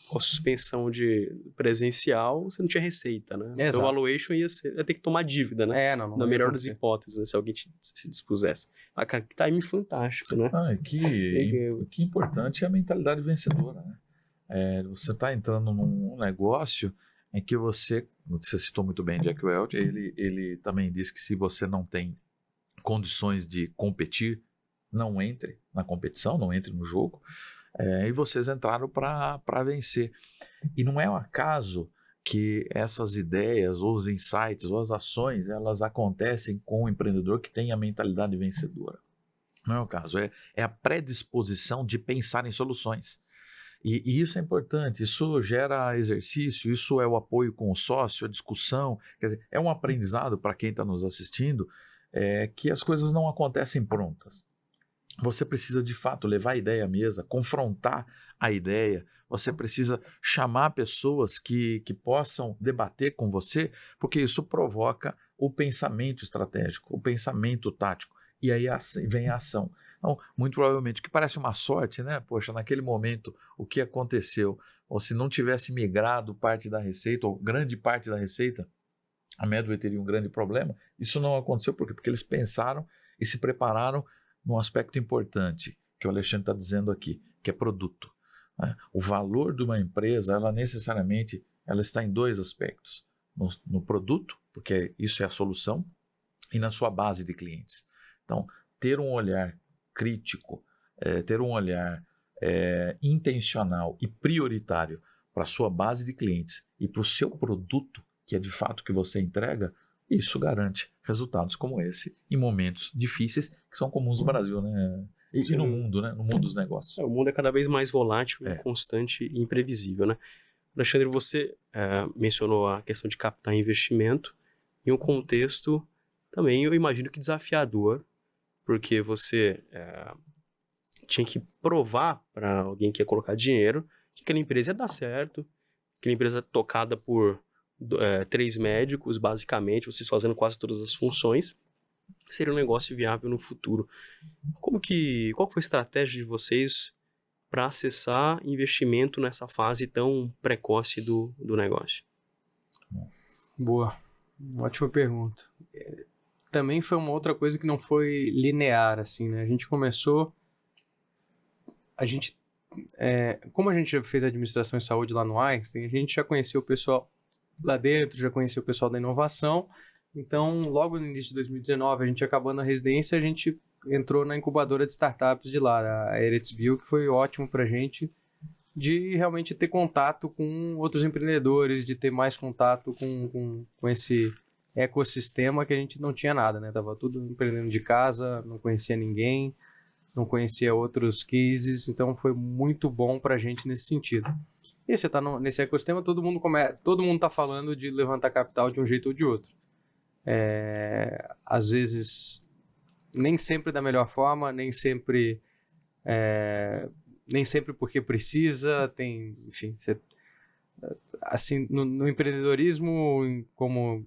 com a suspensão de presencial, você não tinha receita, né? Exato. Então, o valuation ia ter que tomar dívida, né? Não Na ia melhor das acontecer. hipóteses, né? Se alguém se dispusesse. Ah, cara, que timing fantástico, né? Que importante é a mentalidade vencedora, né? Você está entrando num negócio em que você citou muito bem Jack Welch, ele também disse que se você não tem condições de competir, não entre na competição, não entre no jogo, e vocês entraram para vencer. E não é um acaso que essas ideias, ou os insights, ou as ações, elas acontecem com o empreendedor que tem a mentalidade vencedora. Não é o caso, é a predisposição de pensar em soluções. E isso é importante, isso gera exercício, isso é o apoio com o sócio, a discussão, quer dizer, é um aprendizado para quem está nos assistindo, que as coisas não acontecem prontas. Você precisa, de fato, levar a ideia à mesa, confrontar a ideia, você precisa chamar pessoas que possam debater com você, porque isso provoca o pensamento estratégico, o pensamento tático, e aí vem a ação. Então, muito provavelmente, o que parece uma sorte, né? Poxa, naquele momento, o que aconteceu? Ou se não tivesse migrado parte da receita, ou grande parte da receita, a Medway teria um grande problema. Isso não aconteceu por quê? Porque eles pensaram e se prepararam num aspecto importante, que o Alexandre está dizendo aqui, que é produto. Né? O valor de uma empresa, ela necessariamente está em dois aspectos. No produto, porque isso é a solução, e na sua base de clientes. Então, ter um olhar crítico, ter um olhar intencional e prioritário para a sua base de clientes e para o seu produto, que é de fato que você entrega, isso garante resultados como esse em momentos difíceis que são comuns no Brasil, né? E no mundo, né? No mundo dos negócios. O mundo é cada vez mais volátil, constante e imprevisível, né? Alexandre, você mencionou a questão de captar investimento em um contexto também, eu imagino que desafiador, porque você tinha que provar para alguém que ia colocar dinheiro que aquela empresa ia dar certo, aquela empresa tocada por 3 médicos, basicamente, vocês fazendo quase todas as funções, seria um negócio viável no futuro. Qual foi a estratégia de vocês para acessar investimento nessa fase tão precoce do negócio? Boa, ótima pergunta. Também foi uma outra coisa que não foi linear, assim, né? A gente começou... como a gente já fez administração em saúde lá no Einstein, a gente já conhecia o pessoal lá dentro, já conhecia o pessoal da inovação. Então, logo no início de 2019, a gente acabando a residência, a gente entrou na incubadora de startups de lá, a Eretzville, que foi ótimo pra gente, de realmente ter contato com outros empreendedores, de ter mais contato com esse ecossistema que a gente não tinha nada, né? Tava tudo empreendendo de casa, não conhecia ninguém, não conhecia outros cases, então foi muito bom pra gente nesse sentido. E você tá nesse ecossistema, todo mundo tá falando de levantar capital de um jeito ou de outro. Às vezes, nem sempre da melhor forma, nem sempre porque precisa, enfim, assim, no empreendedorismo, como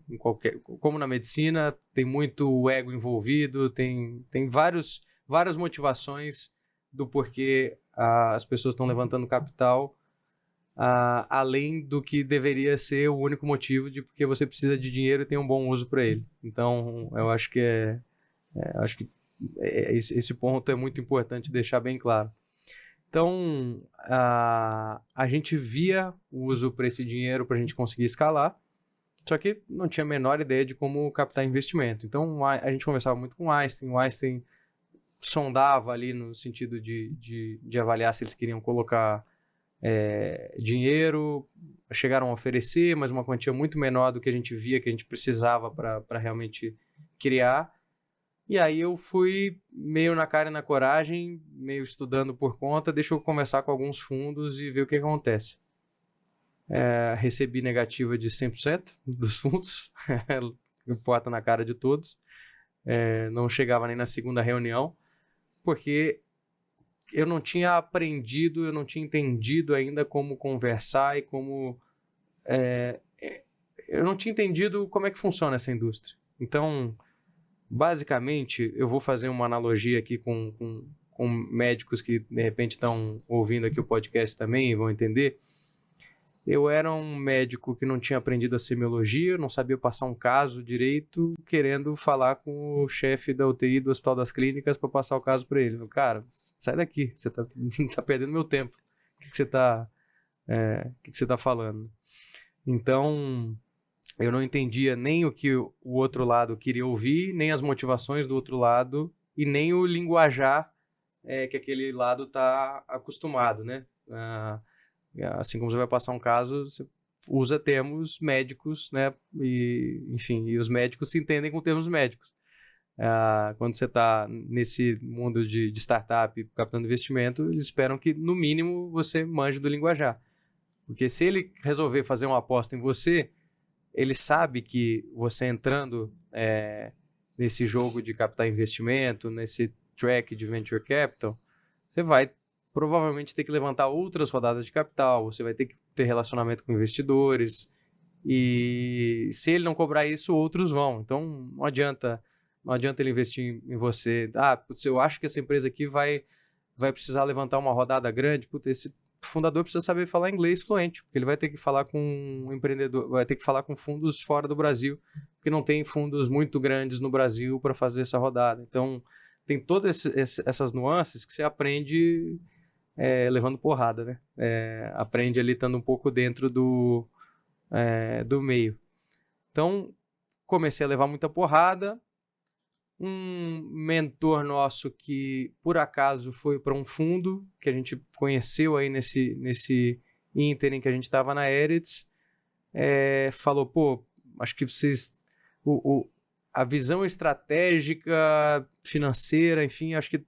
na medicina, tem muito ego envolvido, tem várias motivações do porquê as pessoas estão levantando capital, além do que deveria ser o único motivo de porque você precisa de dinheiro e tem um bom uso para ele. Então, eu acho que esse ponto é muito importante deixar bem claro. Então, a gente via o uso para esse dinheiro para a gente conseguir escalar, só que não tinha a menor ideia de como captar investimento. Então, a gente conversava muito com o Einstein sondava ali no sentido de avaliar se eles queriam colocar dinheiro, chegaram a oferecer, mas uma quantia muito menor do que a gente via que a gente precisava para realmente criar. E aí eu fui meio na cara e na coragem, meio estudando por conta, deixa eu conversar com alguns fundos e ver o que acontece. Recebi negativa de 100% dos fundos, porta na cara de todos. Não chegava nem na segunda reunião, porque eu não tinha aprendido, eu não tinha entendido ainda como conversar e como... eu não tinha entendido como é que funciona essa indústria. Então... Basicamente, eu vou fazer uma analogia aqui com médicos que, de repente, estão ouvindo aqui o podcast também e vão entender. eu era um médico que não tinha aprendido a semiologia, não sabia passar um caso direito, querendo falar com o chefe da UTI do Hospital das Clínicas para passar o caso para ele. Cara, sai daqui, você tá perdendo meu tempo. O que você tá falando? Então, eu não entendia nem o que o outro lado queria ouvir, nem as motivações do outro lado, e nem o linguajar que aquele lado está acostumado, né? Assim como você vai passar um caso, você usa termos médicos, né? E, enfim, e os médicos se entendem com termos médicos. Quando você está nesse mundo de startup captando investimento, eles esperam que, no mínimo, você manje do linguajar. Porque se ele resolver fazer uma aposta em você, ele sabe que você entrando nesse jogo de captar investimento, nesse track de venture capital, você vai provavelmente ter que levantar outras rodadas de capital, você vai ter que ter relacionamento com investidores, e se ele não cobrar isso, outros vão. Então, não adianta ele investir em você. Putz, eu acho que essa empresa aqui vai precisar levantar uma rodada grande. Putz, esse fundador precisa saber falar inglês fluente, porque ele vai ter que falar com um empreendedor, vai ter que falar com fundos fora do Brasil, porque não tem fundos muito grandes no Brasil para fazer essa rodada. Então, tem todas essas nuances que você aprende levando porrada, né? Aprende ali estando um pouco dentro do meio. Então, comecei a levar muita porrada. Um mentor nosso que, por acaso, foi para um fundo que a gente conheceu aí nesse ínterim que a gente estava na Eretz, falou, pô, acho que vocês... a visão estratégica, financeira, enfim, acho que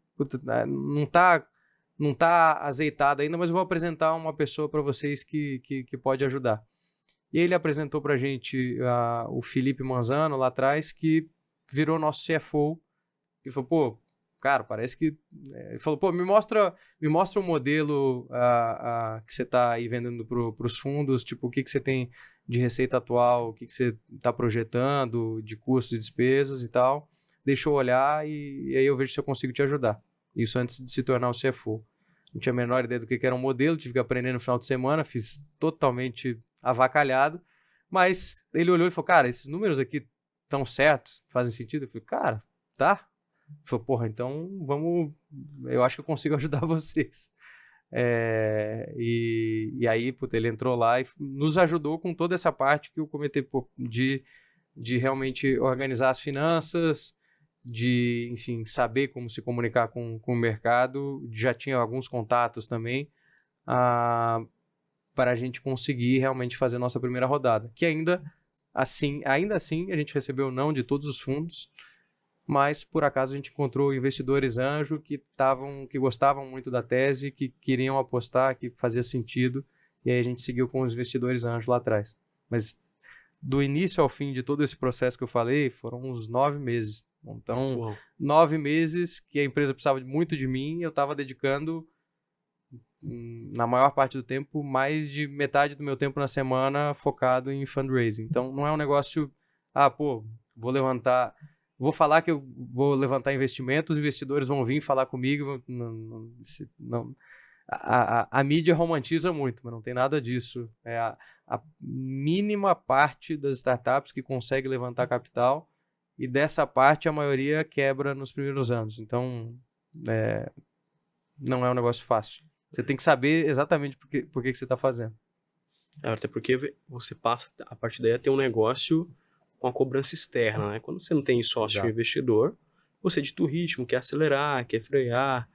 não tá azeitada ainda, mas eu vou apresentar uma pessoa para vocês que pode ajudar. E ele apresentou para a gente o Felipe Manzano lá atrás, que virou nosso CFO. Ele falou, pô, cara, parece que... Ele falou, pô, me mostra um modelo que você está aí vendendo para os fundos, tipo, o que você tem de receita atual, o que você está projetando de custos e despesas e tal. Deixa eu olhar e aí eu vejo se eu consigo te ajudar. Isso antes de se tornar o CFO. Não tinha a menor ideia do que era um modelo, tive que aprender no final de semana, fiz totalmente avacalhado, mas ele olhou e falou, cara, esses números aqui estão certos, fazem sentido? Eu falei, cara, tá. Ele falou, porra, então eu acho que eu consigo ajudar vocês. E aí, puta, ele entrou lá e nos ajudou com toda essa parte que eu comentei, de realmente organizar as finanças, de, enfim, saber como se comunicar com o mercado. Já tinha alguns contatos também para a gente conseguir realmente fazer a nossa primeira rodada, que ainda assim a gente recebeu o não de todos os fundos, mas por acaso a gente encontrou investidores anjo que gostavam muito da tese, que queriam apostar, que fazia sentido, e aí a gente seguiu com os investidores anjo lá atrás. Mas do início ao fim de todo esse processo que eu falei, foram uns 9 meses. Então, Uau. 9 meses que a empresa precisava muito de mim, eu estava dedicando, na maior parte do tempo, mais de metade do meu tempo na semana focado em fundraising. Então, não é um negócio, vou falar que eu vou levantar investimentos, os investidores vão vir falar comigo. Não. A mídia romantiza muito, mas não tem nada disso. É a mínima parte das startups que consegue levantar capital, e dessa parte a maioria quebra nos primeiros anos. Então, não é um negócio fácil. Você tem que saber exatamente por que você está fazendo. Até porque você passa, a partir daí, a ter um negócio com a cobrança externa, né? Quando você não tem sócio investidor, você dita o ritmo, quer acelerar, quer frear,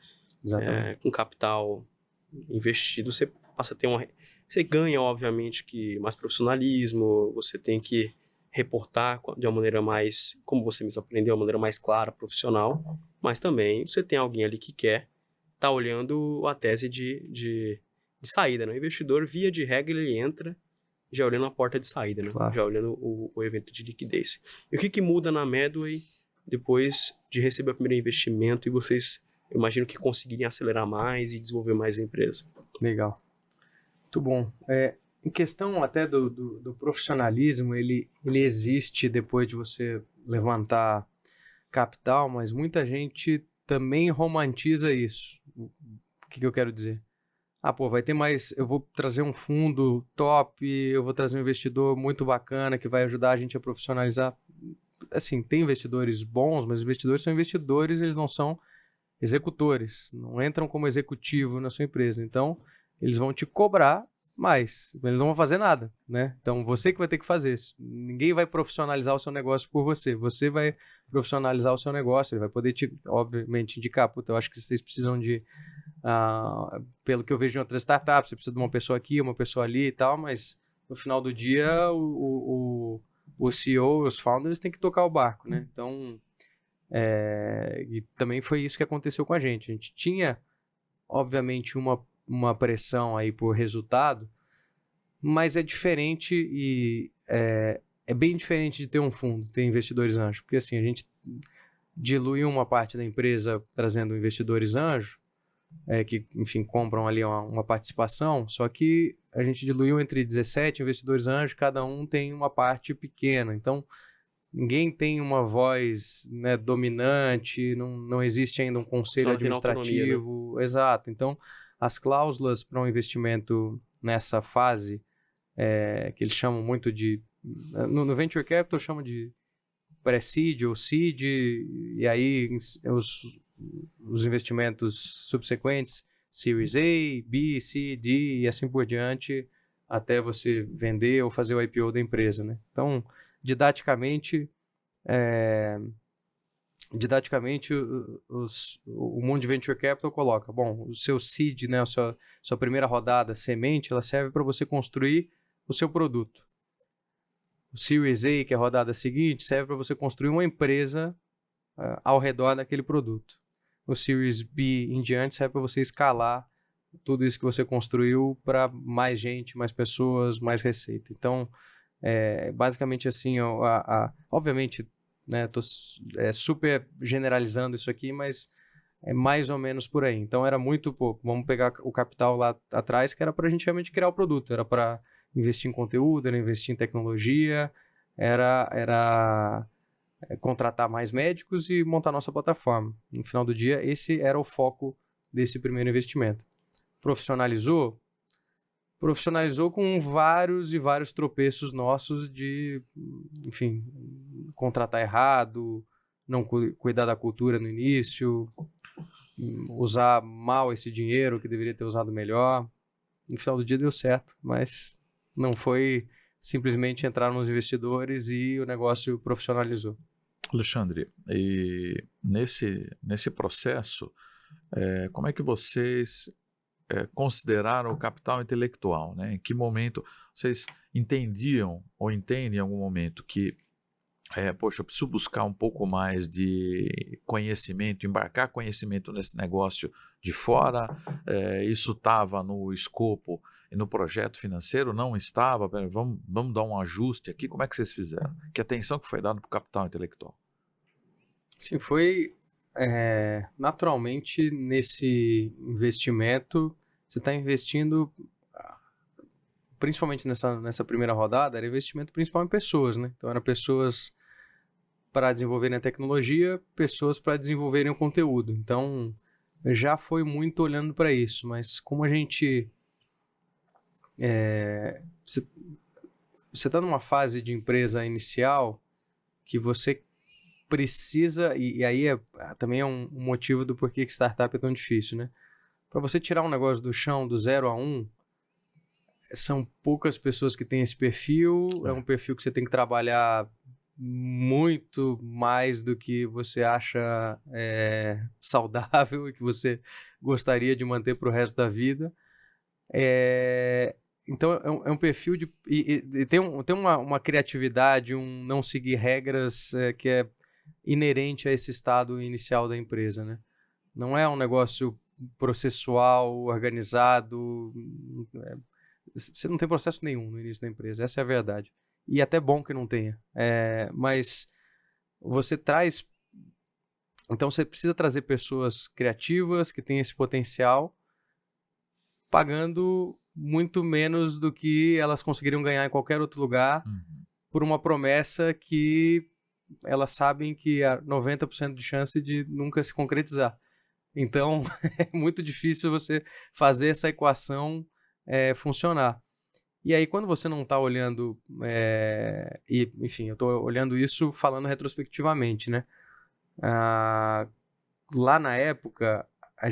com capital investido, você passa a ter você ganha, obviamente, mais profissionalismo, você tem que reportar de uma maneira mais, como você mesmo aprendeu, uma maneira mais clara, profissional, mas também você tem alguém ali que quer estar olhando a tese de saída, né? O investidor, via de regra, ele entra já olhando a porta de saída, né? Claro. Já olhando o evento de liquidez. E o que muda na Medway depois de receber o primeiro investimento e vocês, eu imagino que conseguirem acelerar mais e desenvolver mais a empresa? Legal. Muito bom. Em questão até do profissionalismo, ele existe depois de você levantar capital, mas muita gente também romantiza isso. O que eu quero dizer? pô, vai ter mais, eu vou trazer um fundo top, eu vou trazer um investidor muito bacana que vai ajudar a gente a profissionalizar. Assim, tem investidores bons, mas investidores são investidores, eles não são executores, não entram como executivo na sua empresa. Então, eles vão te cobrar mais, eles não vão fazer nada, né? Então, você que vai ter que fazer isso. Ninguém vai profissionalizar o seu negócio por você. Você vai profissionalizar o seu negócio, ele vai poder te, obviamente, indicar, puta, eu acho que vocês precisam de pelo que eu vejo em outras startups, você precisa de uma pessoa aqui, uma pessoa ali e tal, mas no final do dia o CEO, os founders têm que tocar o barco, né? Então, e também foi isso que aconteceu com a gente. A gente tinha, obviamente, uma pressão aí por resultado, mas é diferente e é bem diferente de ter um fundo, ter investidores anjos, porque assim, a gente diluiu uma parte da empresa trazendo investidores anjos, que, enfim, compram ali uma participação, só que a gente diluiu entre 17 investidores anjos, cada um tem uma parte pequena, então ninguém tem uma voz, né, dominante, não existe ainda um conselho administrativo, autonomia, né? Exato, então as cláusulas para um investimento nessa fase, que eles chamam muito de, no Venture Capital chamam de pré-seed ou seed, e aí os investimentos subsequentes, Series A, B, C, D e assim por diante, até você vender ou fazer o IPO da empresa, né? Então, didaticamente, o mundo de Venture Capital coloca, bom, o seu seed, né, a sua primeira rodada, semente, ela serve para você construir o seu produto. O Series A, que é a rodada seguinte, serve para você construir uma empresa ao redor daquele produto. O Series B em diante serve para você escalar tudo isso que você construiu para mais gente, mais pessoas, mais receita. Então, basicamente assim, obviamente, né, tô super generalizando isso aqui, mas é mais ou menos por aí. Então, era muito pouco. Vamos pegar o capital lá atrás, que era para a gente realmente criar o produto, era para investir em conteúdo, era investir em tecnologia, era contratar mais médicos e montar nossa plataforma. No final do dia, esse era o foco desse primeiro investimento. Profissionalizou com vários e vários tropeços nossos de, enfim, contratar errado, não cuidar da cultura no início, usar mal esse dinheiro que deveria ter usado melhor. No final do dia deu certo, mas não foi simplesmente entrar nos investidores e o negócio profissionalizou. Alexandre, e nesse processo, como é que vocês consideraram o capital intelectual, né? Em que momento vocês entendiam ou entendem em algum momento que poxa, eu preciso buscar um pouco mais de conhecimento, embarcar conhecimento nesse negócio de fora, isso estava no escopo e no projeto financeiro? Não estava? Vamos dar um ajuste aqui, como é que vocês fizeram? Que atenção que foi dada para o capital intelectual? Sim, foi naturalmente nesse investimento, você está investindo, principalmente nessa primeira rodada, era investimento principal em pessoas, né? Então, eram pessoas para desenvolverem a tecnologia, pessoas para desenvolverem o conteúdo. Então, já foi muito olhando para isso, mas como a gente... Você está numa fase de empresa inicial que você precisa, e aí também é um motivo do porquê que startup é tão difícil, né? Para você tirar um negócio do chão, do 0 a 1, são poucas pessoas que têm esse perfil, é um perfil que você tem que trabalhar muito mais do que você acha saudável e que você gostaria de manter para o resto da vida. Então é um perfil de... E tem uma criatividade, um não seguir regras que é inerente a esse estado inicial da empresa, né? Não é um negócio processual, organizado. Você não tem processo nenhum no início da empresa, essa é a verdade. E até bom que não tenha. Mas você traz... Então você precisa trazer pessoas criativas que têm esse potencial, pagando muito menos do que elas conseguiriam ganhar em qualquer outro lugar, por uma promessa que elas sabem que há 90% de chance de nunca se concretizar. Então, é muito difícil você fazer essa equação funcionar. E aí, quando você não está olhando... enfim, eu estou olhando isso falando retrospectivamente, né? Lá na época,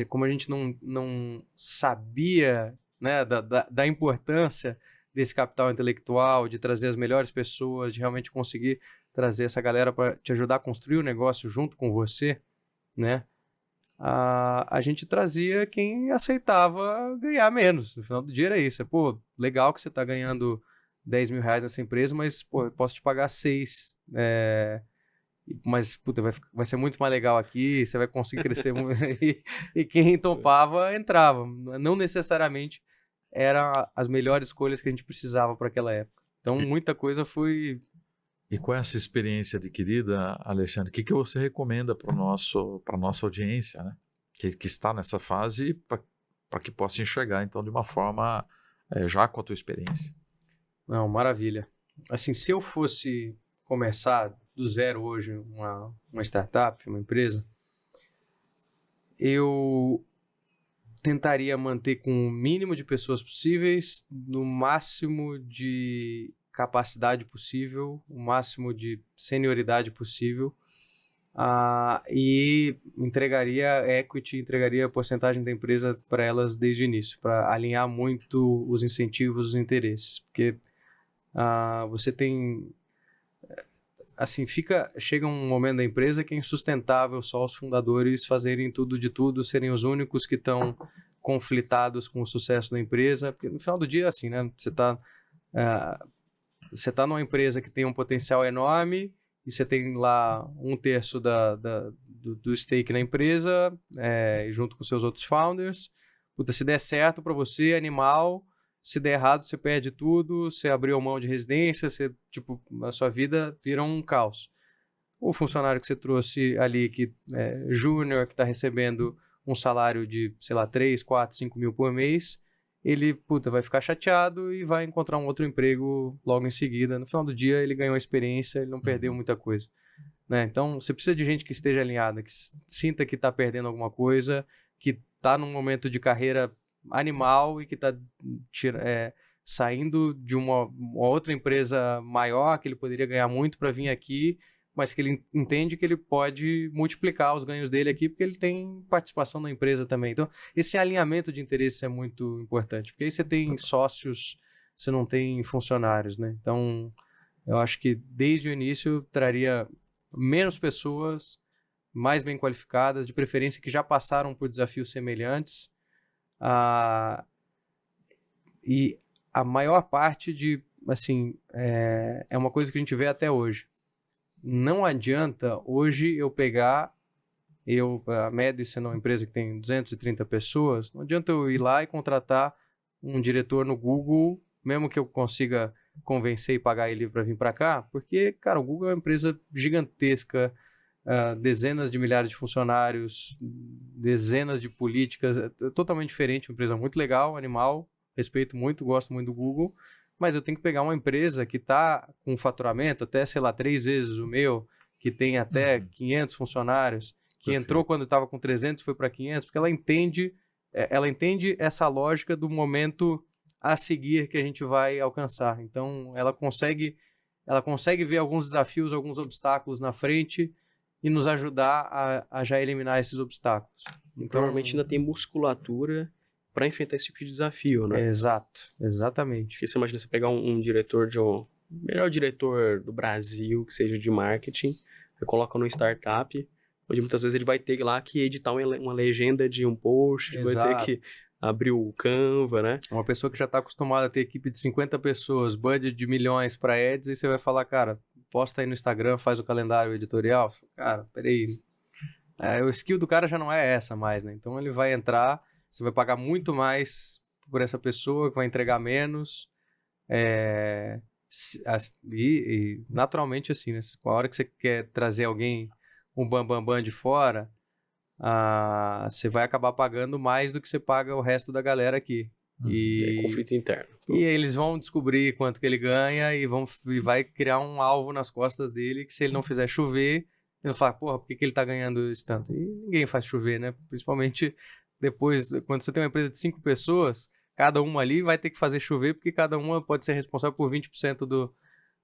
como a gente não sabia, né, da importância desse capital intelectual, de trazer as melhores pessoas, de realmente conseguir trazer essa galera para te ajudar a construir o negócio junto com você, né? A gente trazia quem aceitava ganhar menos. No final do dia era isso. Pô, legal que você está ganhando 10 mil reais nessa empresa, mas, pô, eu posso te pagar 6. Mas, puta, vai ser muito mais legal aqui, você vai conseguir crescer muito. E quem topava, entrava. Não necessariamente eram as melhores escolhas que a gente precisava para aquela época. Então, muita coisa foi... E com essa experiência adquirida, Alexandre, o que você recomenda para a nossa audiência, né? Que está nessa fase, para que possa enxergar, então, de uma forma, já com a tua experiência? Não, maravilha. Assim, se eu fosse começar do zero hoje uma startup, uma empresa, eu tentaria manter com o mínimo de pessoas possíveis, no máximo de capacidade possível, o máximo de senioridade possível, e entregaria equity, entregaria a porcentagem da empresa para elas desde o início, para alinhar muito os incentivos, os interesses, porque você tem... Assim, chega um momento da empresa que é insustentável só os fundadores fazerem tudo de tudo, serem os únicos que estão conflitados com o sucesso da empresa, porque no final do dia, assim, né, você tá numa empresa que tem um potencial enorme e você tem lá 1/3 do stake na empresa, junto com seus outros founders. Puta, se der certo para você, animal. Se der errado, você perde tudo, você abriu mão de residência, a sua vida vira um caos. O funcionário que você trouxe ali, que é júnior, que está recebendo um salário de, sei lá, 3, 4, 5 mil por mês, ele, vai ficar chateado e vai encontrar um outro emprego logo em seguida. No final do dia, ele ganhou experiência, ele não perdeu muita coisa. Né? Então, você precisa de gente que esteja alinhada, que sinta que está perdendo alguma coisa, que está num momento de carreira animal e que está saindo de uma outra empresa maior, que ele poderia ganhar muito para vir aqui, mas que ele entende que ele pode multiplicar os ganhos dele aqui, porque ele tem participação na empresa também. Então, esse alinhamento de interesses é muito importante, porque aí você tem sócios, você não tem funcionários, né? Então, eu acho que desde o início traria menos pessoas, mais bem qualificadas, de preferência que já passaram por desafios semelhantes, e a maior parte é uma coisa que a gente vê até hoje. Não adianta hoje eu pegar, a Medis sendo uma empresa que tem 230 pessoas, não adianta eu ir lá e contratar um diretor no Google, mesmo que eu consiga convencer e pagar ele para vir para cá, porque, cara, o Google é uma empresa gigantesca, dezenas de milhares de funcionários, dezenas de políticas, totalmente diferente, uma empresa muito legal, animal, respeito muito, gosto muito do Google, mas eu tenho que pegar uma empresa que está com um faturamento até, sei lá, 3 vezes o meu, que tem até 500 funcionários, que entrou quando estava com 300 foi para 500, porque ela entende essa lógica do momento a seguir que a gente vai alcançar. Então, ela consegue ver alguns desafios, alguns obstáculos na frente e nos ajudar a já eliminar esses obstáculos. Então, provavelmente ainda tem musculatura para enfrentar esse tipo de desafio, né? Exato, exatamente. Porque você imagina você pegar um diretor melhor diretor do Brasil, que seja de marketing, você coloca numa startup, onde muitas vezes ele vai ter lá que editar uma legenda de um post, vai ter que abrir o Canva, né? Uma pessoa que já está acostumada a ter equipe de 50 pessoas, budget de milhões para ads, e você vai falar, cara, posta aí no Instagram, faz o calendário editorial. Cara, peraí. O skill do cara já não é essa mais, né? Então ele vai entrar, você vai pagar muito mais por essa pessoa, que vai entregar menos. E naturalmente assim, né? A hora que você quer trazer alguém, um bambambam de fora, você vai acabar pagando mais do que você paga o resto da galera aqui. É conflito interno. E eles vão descobrir quanto que ele ganha e vai criar um alvo nas costas dele que, se ele não fizer chover, Ele fala, porra, por que ele tá ganhando esse tanto? E ninguém faz chover, né? Principalmente depois, quando você tem uma empresa de 5 pessoas, cada uma ali vai ter que fazer chover, porque cada uma pode ser responsável por 20%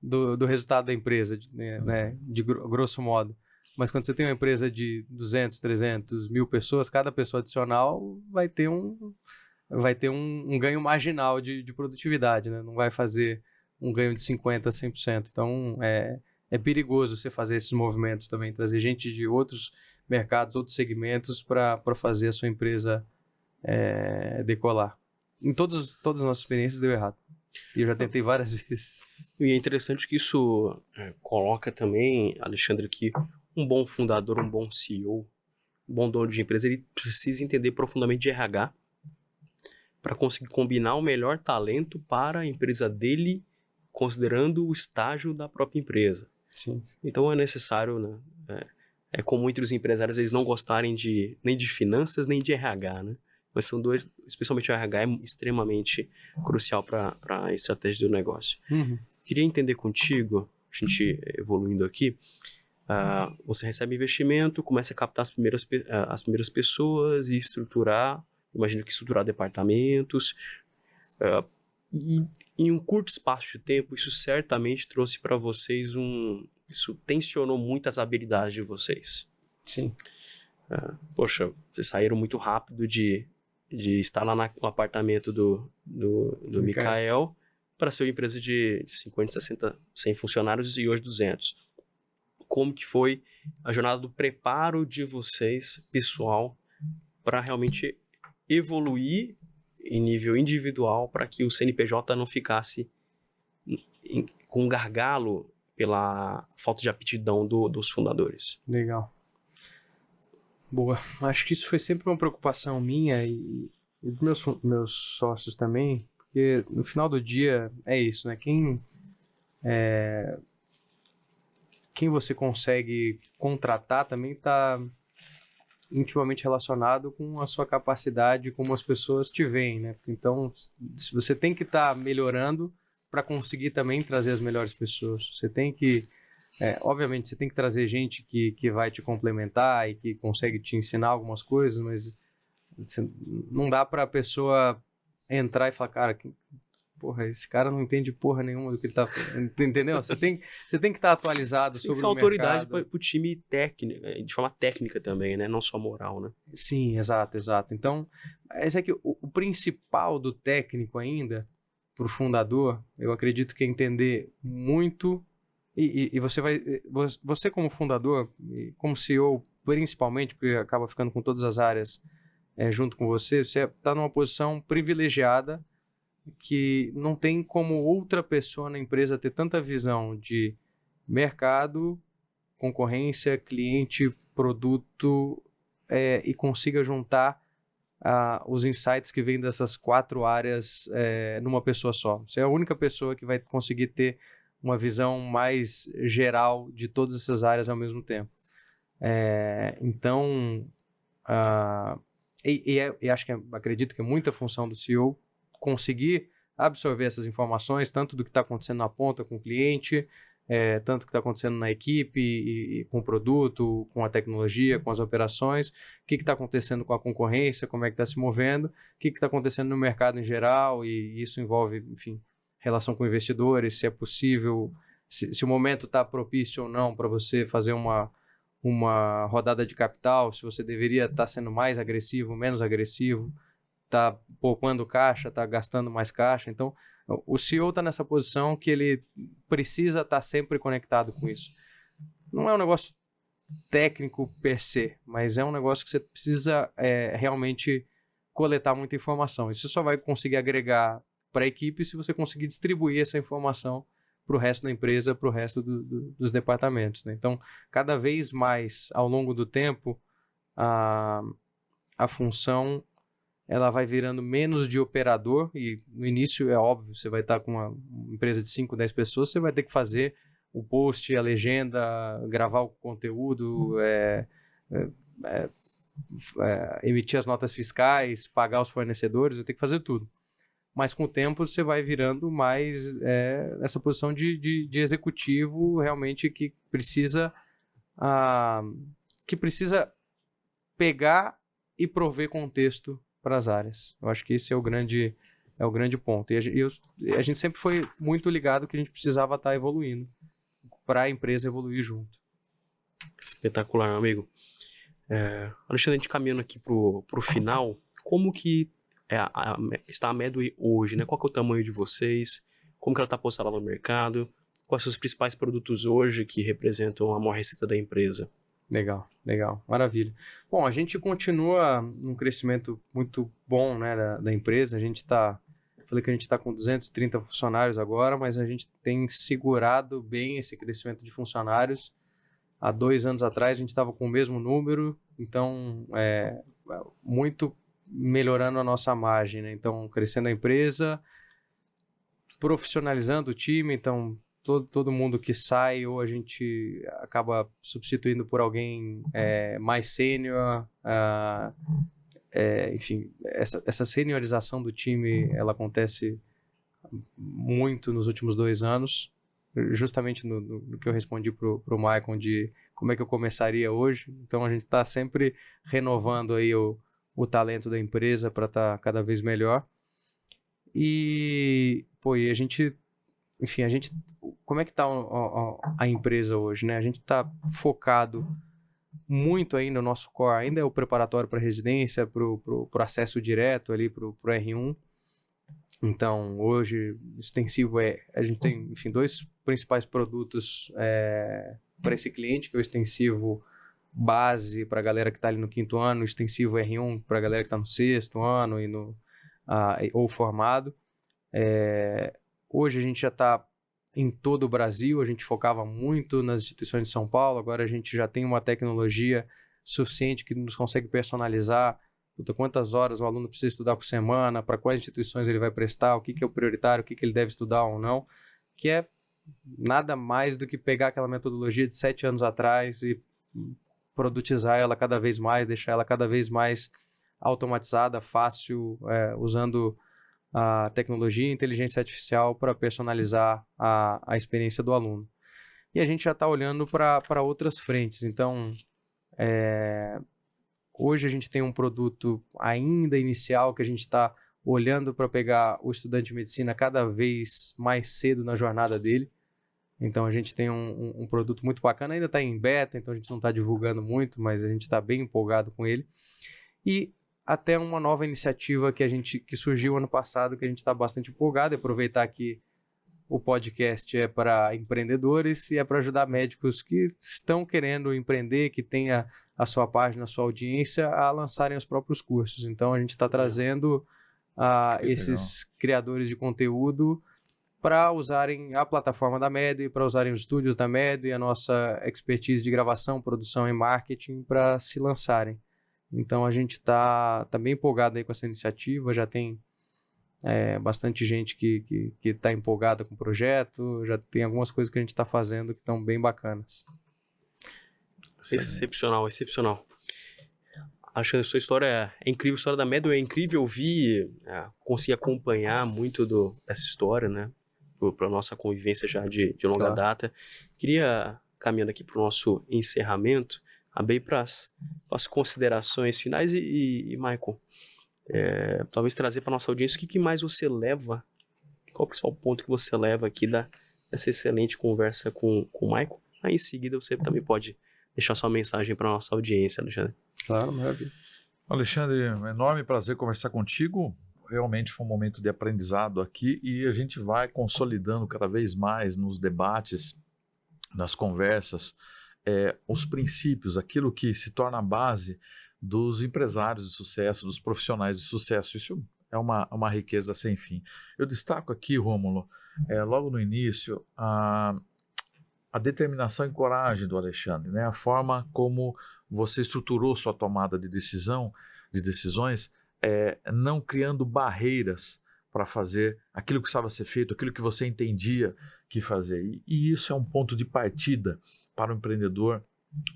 do resultado da empresa, né? De grosso modo. Mas quando você tem uma empresa de 200, 300, 1.000 pessoas, cada pessoa adicional vai ter um ganho marginal de produtividade, né? Não vai fazer um ganho de 50%, 100%. Então, é perigoso você fazer esses movimentos também, trazer gente de outros mercados, outros segmentos para fazer a sua empresa decolar. Em todas as nossas experiências deu errado. E eu já tentei várias vezes. E é interessante que isso coloca também, Alexandre, que um bom fundador, um bom CEO, um bom dono de empresa, ele precisa entender profundamente de RH para conseguir combinar o melhor talento para a empresa dele, considerando o estágio da própria empresa. Sim. Então é necessário, né? É comum entre os empresários eles não gostarem nem de finanças nem de RH, né? Mas são dois, especialmente o RH, é extremamente crucial para a estratégia do negócio. Uhum. Queria entender contigo, a gente evoluindo aqui, você recebe investimento, começa a captar as primeiras pessoas e estruturar, imagino que estruturar departamentos, e em um curto espaço de tempo, isso certamente trouxe para vocês isso tensionou muitas habilidades de vocês. Sim. Poxa, vocês saíram muito rápido de estar lá no apartamento do Mikael para ser uma empresa de 50, 60, 100 funcionários e hoje 200. Como que foi a jornada do preparo de vocês, pessoal, para realmente evoluir em nível individual para que o CNPJ não ficasse com um gargalo pela falta de aptidão dos fundadores? Legal. Boa. Acho que isso foi sempre uma preocupação minha e dos meus sócios também, porque no final do dia é isso, né? Quem você consegue contratar também está intimamente relacionado com a sua capacidade, como as pessoas te veem, né? Então, você tem que estar melhorando para conseguir também trazer as melhores pessoas. Você tem que, obviamente, você tem que trazer gente que vai te complementar e que consegue te ensinar algumas coisas, mas não dá para a pessoa entrar e falar, cara, porra, esse cara não entende porra nenhuma do que ele tá falando, entendeu? Você tem que estar atualizado sobre o mercado. Autoridade para o time técnico, de forma técnica também, né? Não só moral, né? Sim, exato. Então, esse aqui, o principal do técnico ainda, para o fundador, eu acredito que é entender muito, e você como fundador, como CEO principalmente, porque acaba ficando com todas as áreas junto com você está numa posição privilegiada que não tem como outra pessoa na empresa ter tanta visão de mercado, concorrência, cliente, produto e consiga juntar os insights que vêm dessas 4 áreas numa pessoa só. Você é a única pessoa que vai conseguir ter uma visão mais geral de todas essas áreas ao mesmo tempo. Então, acredito que é muita função do CEO conseguir absorver essas informações, tanto do que está acontecendo na ponta com o cliente, tanto do que está acontecendo na equipe, e com o produto, com a tecnologia, com as operações, o que está acontecendo com a concorrência, como é que está se movendo, o que está acontecendo no mercado em geral, e isso envolve, enfim, relação com investidores, se é possível, se o momento está propício ou não para você fazer uma rodada de capital, se você deveria estar sendo mais agressivo, menos agressivo, está poupando caixa, está gastando mais caixa. Então, o CEO está nessa posição que ele precisa estar sempre conectado com isso. Não é um negócio técnico per se, mas é um negócio que você precisa realmente coletar muita informação. Isso só vai conseguir agregar para a equipe se você conseguir distribuir essa informação para o resto da empresa, para o resto dos departamentos, né? Então, cada vez mais, ao longo do tempo, a função ela vai virando menos de operador, e no início é óbvio, você vai estar com uma empresa de 5, 10 pessoas, você vai ter que fazer o post, a legenda, gravar o conteúdo, emitir as notas fiscais, pagar os fornecedores, vai ter que fazer tudo. Mas com o tempo você vai virando mais essa posição de executivo realmente que precisa que precisa pegar e prover contexto para as áreas. Eu acho que esse é o grande ponto. E a gente sempre foi muito ligado que a gente precisava estar evoluindo para a empresa evoluir junto. Espetacular, meu amigo. Alexandre, a gente caminhando aqui pro final, como que está a Medway hoje, né? Qual que é o tamanho de vocês? Como que ela está postada no mercado? Quais são os principais produtos hoje que representam a maior receita da empresa? Legal, maravilha. Bom, a gente continua num crescimento muito bom, né, da empresa. Falei que a gente está com 230 funcionários agora, mas a gente tem segurado bem esse crescimento de funcionários. Há 2 anos atrás a gente estava com o mesmo número, então muito melhorando a nossa margem, né? Então, crescendo a empresa, profissionalizando o time, então todo mundo que sai ou a gente acaba substituindo por alguém mais sênior, enfim, essa seniorização do time, ela acontece muito nos últimos 2 anos, justamente no que eu respondi pro Michael de como é que eu começaria hoje. Então a gente está sempre renovando aí o talento da empresa para estar cada vez melhor. E a gente, enfim, como é que está a empresa hoje, né? A gente está focado muito ainda, o nosso core ainda é o preparatório para residência, pro acesso direto ali pro R1. Então, hoje, extensivo a gente tem, enfim, 2 principais produtos para esse cliente, que é o extensivo base para a galera que está ali no 5º ano, o extensivo R1 para a galera que está no 6º ano ou formado. Hoje a gente já está em todo o Brasil, a gente focava muito nas instituições de São Paulo, agora a gente já tem uma tecnologia suficiente que nos consegue personalizar quantas horas o aluno precisa estudar por semana, para quais instituições ele vai prestar, o que é o prioritário, o que ele deve estudar ou não, que é nada mais do que pegar aquela metodologia de 7 anos atrás e produtizar ela cada vez mais, deixar ela cada vez mais automatizada, fácil, usando a tecnologia e inteligência artificial para personalizar a experiência do aluno. E a gente já está olhando para outras frentes. Então, hoje a gente tem um produto ainda inicial que a gente está olhando para pegar o estudante de medicina cada vez mais cedo na jornada dele. Então a gente tem um produto muito bacana, ainda está em beta, então a gente não está divulgando muito, mas a gente está bem empolgado com ele. E até uma nova iniciativa que surgiu ano passado, que a gente está bastante empolgado, aproveitar que o podcast é para empreendedores e é para ajudar médicos que estão querendo empreender, que tenha a sua página, a sua audiência, a lançarem os próprios cursos. Então, a gente está trazendo esses criadores de conteúdo para usarem a plataforma da Medway, para usarem os estúdios da Medway, a nossa expertise de gravação, produção e marketing para se lançarem. Então, a gente está bem empolgado aí com essa iniciativa, já tem bastante gente que está empolgada com o projeto, já tem algumas coisas que a gente está fazendo que estão bem bacanas. Excepcional. Acho que a sua história é incrível, a história da Medway é incrível, consegui acompanhar muito dessa história, né, para a nossa convivência já de longa data. Queria, caminhando aqui para o nosso encerramento, abrir para as considerações finais e Michael, talvez trazer para nossa audiência o que mais você leva, qual o principal ponto que você leva aqui dessa excelente conversa com o Michael. Aí em seguida você também pode deixar sua mensagem para nossa audiência, Alexandre. Claro, maravilha. Alexandre, é um enorme prazer conversar contigo. Realmente foi um momento de aprendizado aqui e a gente vai consolidando cada vez mais nos debates, nas conversas, os princípios, aquilo que se torna a base dos empresários de sucesso, dos profissionais de sucesso. Isso é uma riqueza sem fim. Eu destaco aqui, Rômulo, logo no início, a determinação e coragem do Alexandre, né? A forma como você estruturou sua tomada de decisões, não criando barreiras para fazer aquilo que precisava ser feito, aquilo que você entendia que fazer. E isso é um ponto de partida para o empreendedor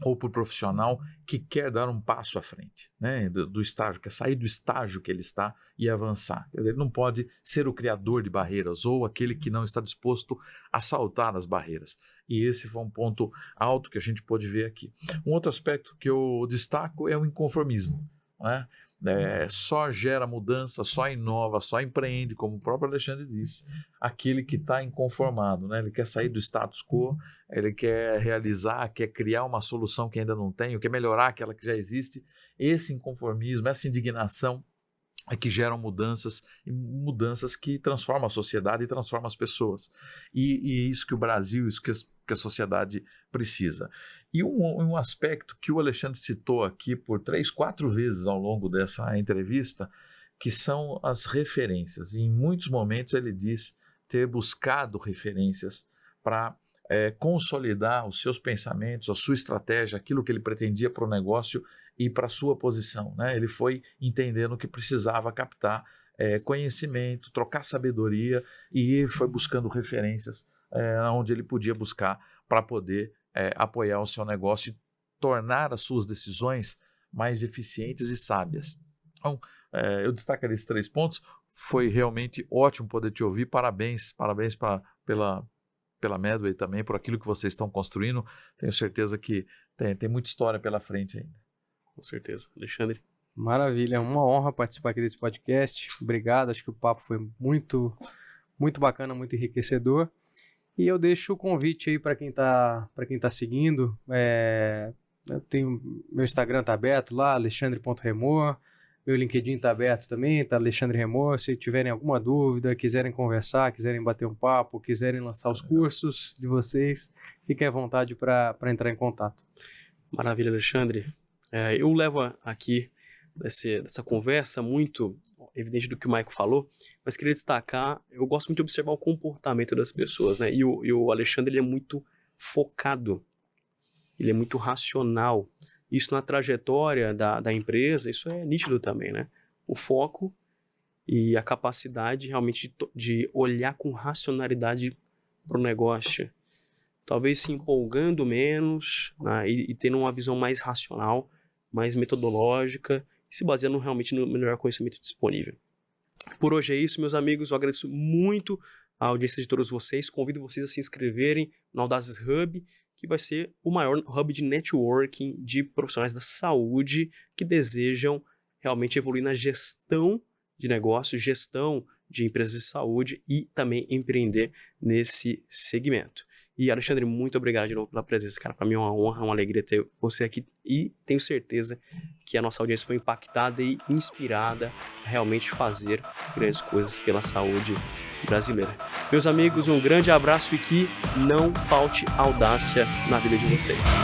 ou por profissional que quer dar um passo à frente, né, do estágio, quer sair do estágio que ele está e avançar. Ele não pode ser o criador de barreiras ou aquele que não está disposto a saltar as barreiras. E esse foi um ponto alto que a gente pôde ver aqui. Um outro aspecto que eu destaco é o inconformismo, né? Só gera mudança, só inova, só empreende, como o próprio Alexandre disse, aquele que está inconformado, né? Ele quer sair do status quo, ele quer realizar, quer criar uma solução que ainda não tem, quer melhorar aquela que já existe. Esse inconformismo, essa indignação é que geram mudanças, e mudanças que transformam a sociedade e transformam as pessoas. E isso que o Brasil, isso que a sociedade precisa. E um aspecto que o Alexandre citou aqui por 3, 4 vezes ao longo dessa entrevista, que são as referências. E em muitos momentos ele diz ter buscado referências para consolidar os seus pensamentos, a sua estratégia, aquilo que ele pretendia para o negócio e para a sua posição, né? Ele foi entendendo que precisava captar conhecimento, trocar sabedoria e foi buscando referências onde ele podia buscar para poder apoiar o seu negócio e tornar as suas decisões mais eficientes e sábias. Então, eu destacaria esses 3 pontos. Foi realmente ótimo poder te ouvir. Parabéns pela Medway também, por aquilo que vocês estão construindo. Tenho certeza que tem muita história pela frente ainda. Com certeza. Alexandre? Maravilha, é uma honra participar aqui desse podcast. Obrigado, acho que o papo foi muito, muito bacana, muito enriquecedor. E eu deixo o convite aí para quem tá seguindo. Eu tenho, meu Instagram está aberto lá, alexandre.remor. Meu LinkedIn está aberto também, está Alexandre Remor. Se tiverem alguma dúvida, quiserem conversar, quiserem bater um papo, quiserem lançar os cursos de vocês, fiquem à vontade para entrar em contato. Maravilha, Alexandre. Eu levo aqui dessa conversa muito evidente do que o Maico falou, mas queria destacar, eu gosto muito de observar o comportamento das pessoas, né? E o Alexandre, ele é muito focado, ele é muito racional. Isso na trajetória da empresa, isso é nítido também, né? O foco e a capacidade realmente de olhar com racionalidade para o negócio. Talvez se empolgando menos, né? E tendo uma visão mais racional, mais metodológica, se baseando realmente no melhor conhecimento disponível. Por hoje é isso, meus amigos. Eu agradeço muito a audiência de todos vocês. Convido vocês a se inscreverem no Audazes Hub, que vai ser o maior hub de networking de profissionais da saúde que desejam realmente evoluir na gestão de negócios, gestão de empresas de saúde e também empreender nesse segmento. E, Alexandre, muito obrigado de novo pela presença, cara. Para mim é uma honra, uma alegria ter você aqui e tenho certeza que a nossa audiência foi impactada e inspirada a realmente fazer grandes coisas pela saúde brasileira. Meus amigos, um grande abraço e que não falte audácia na vida de vocês.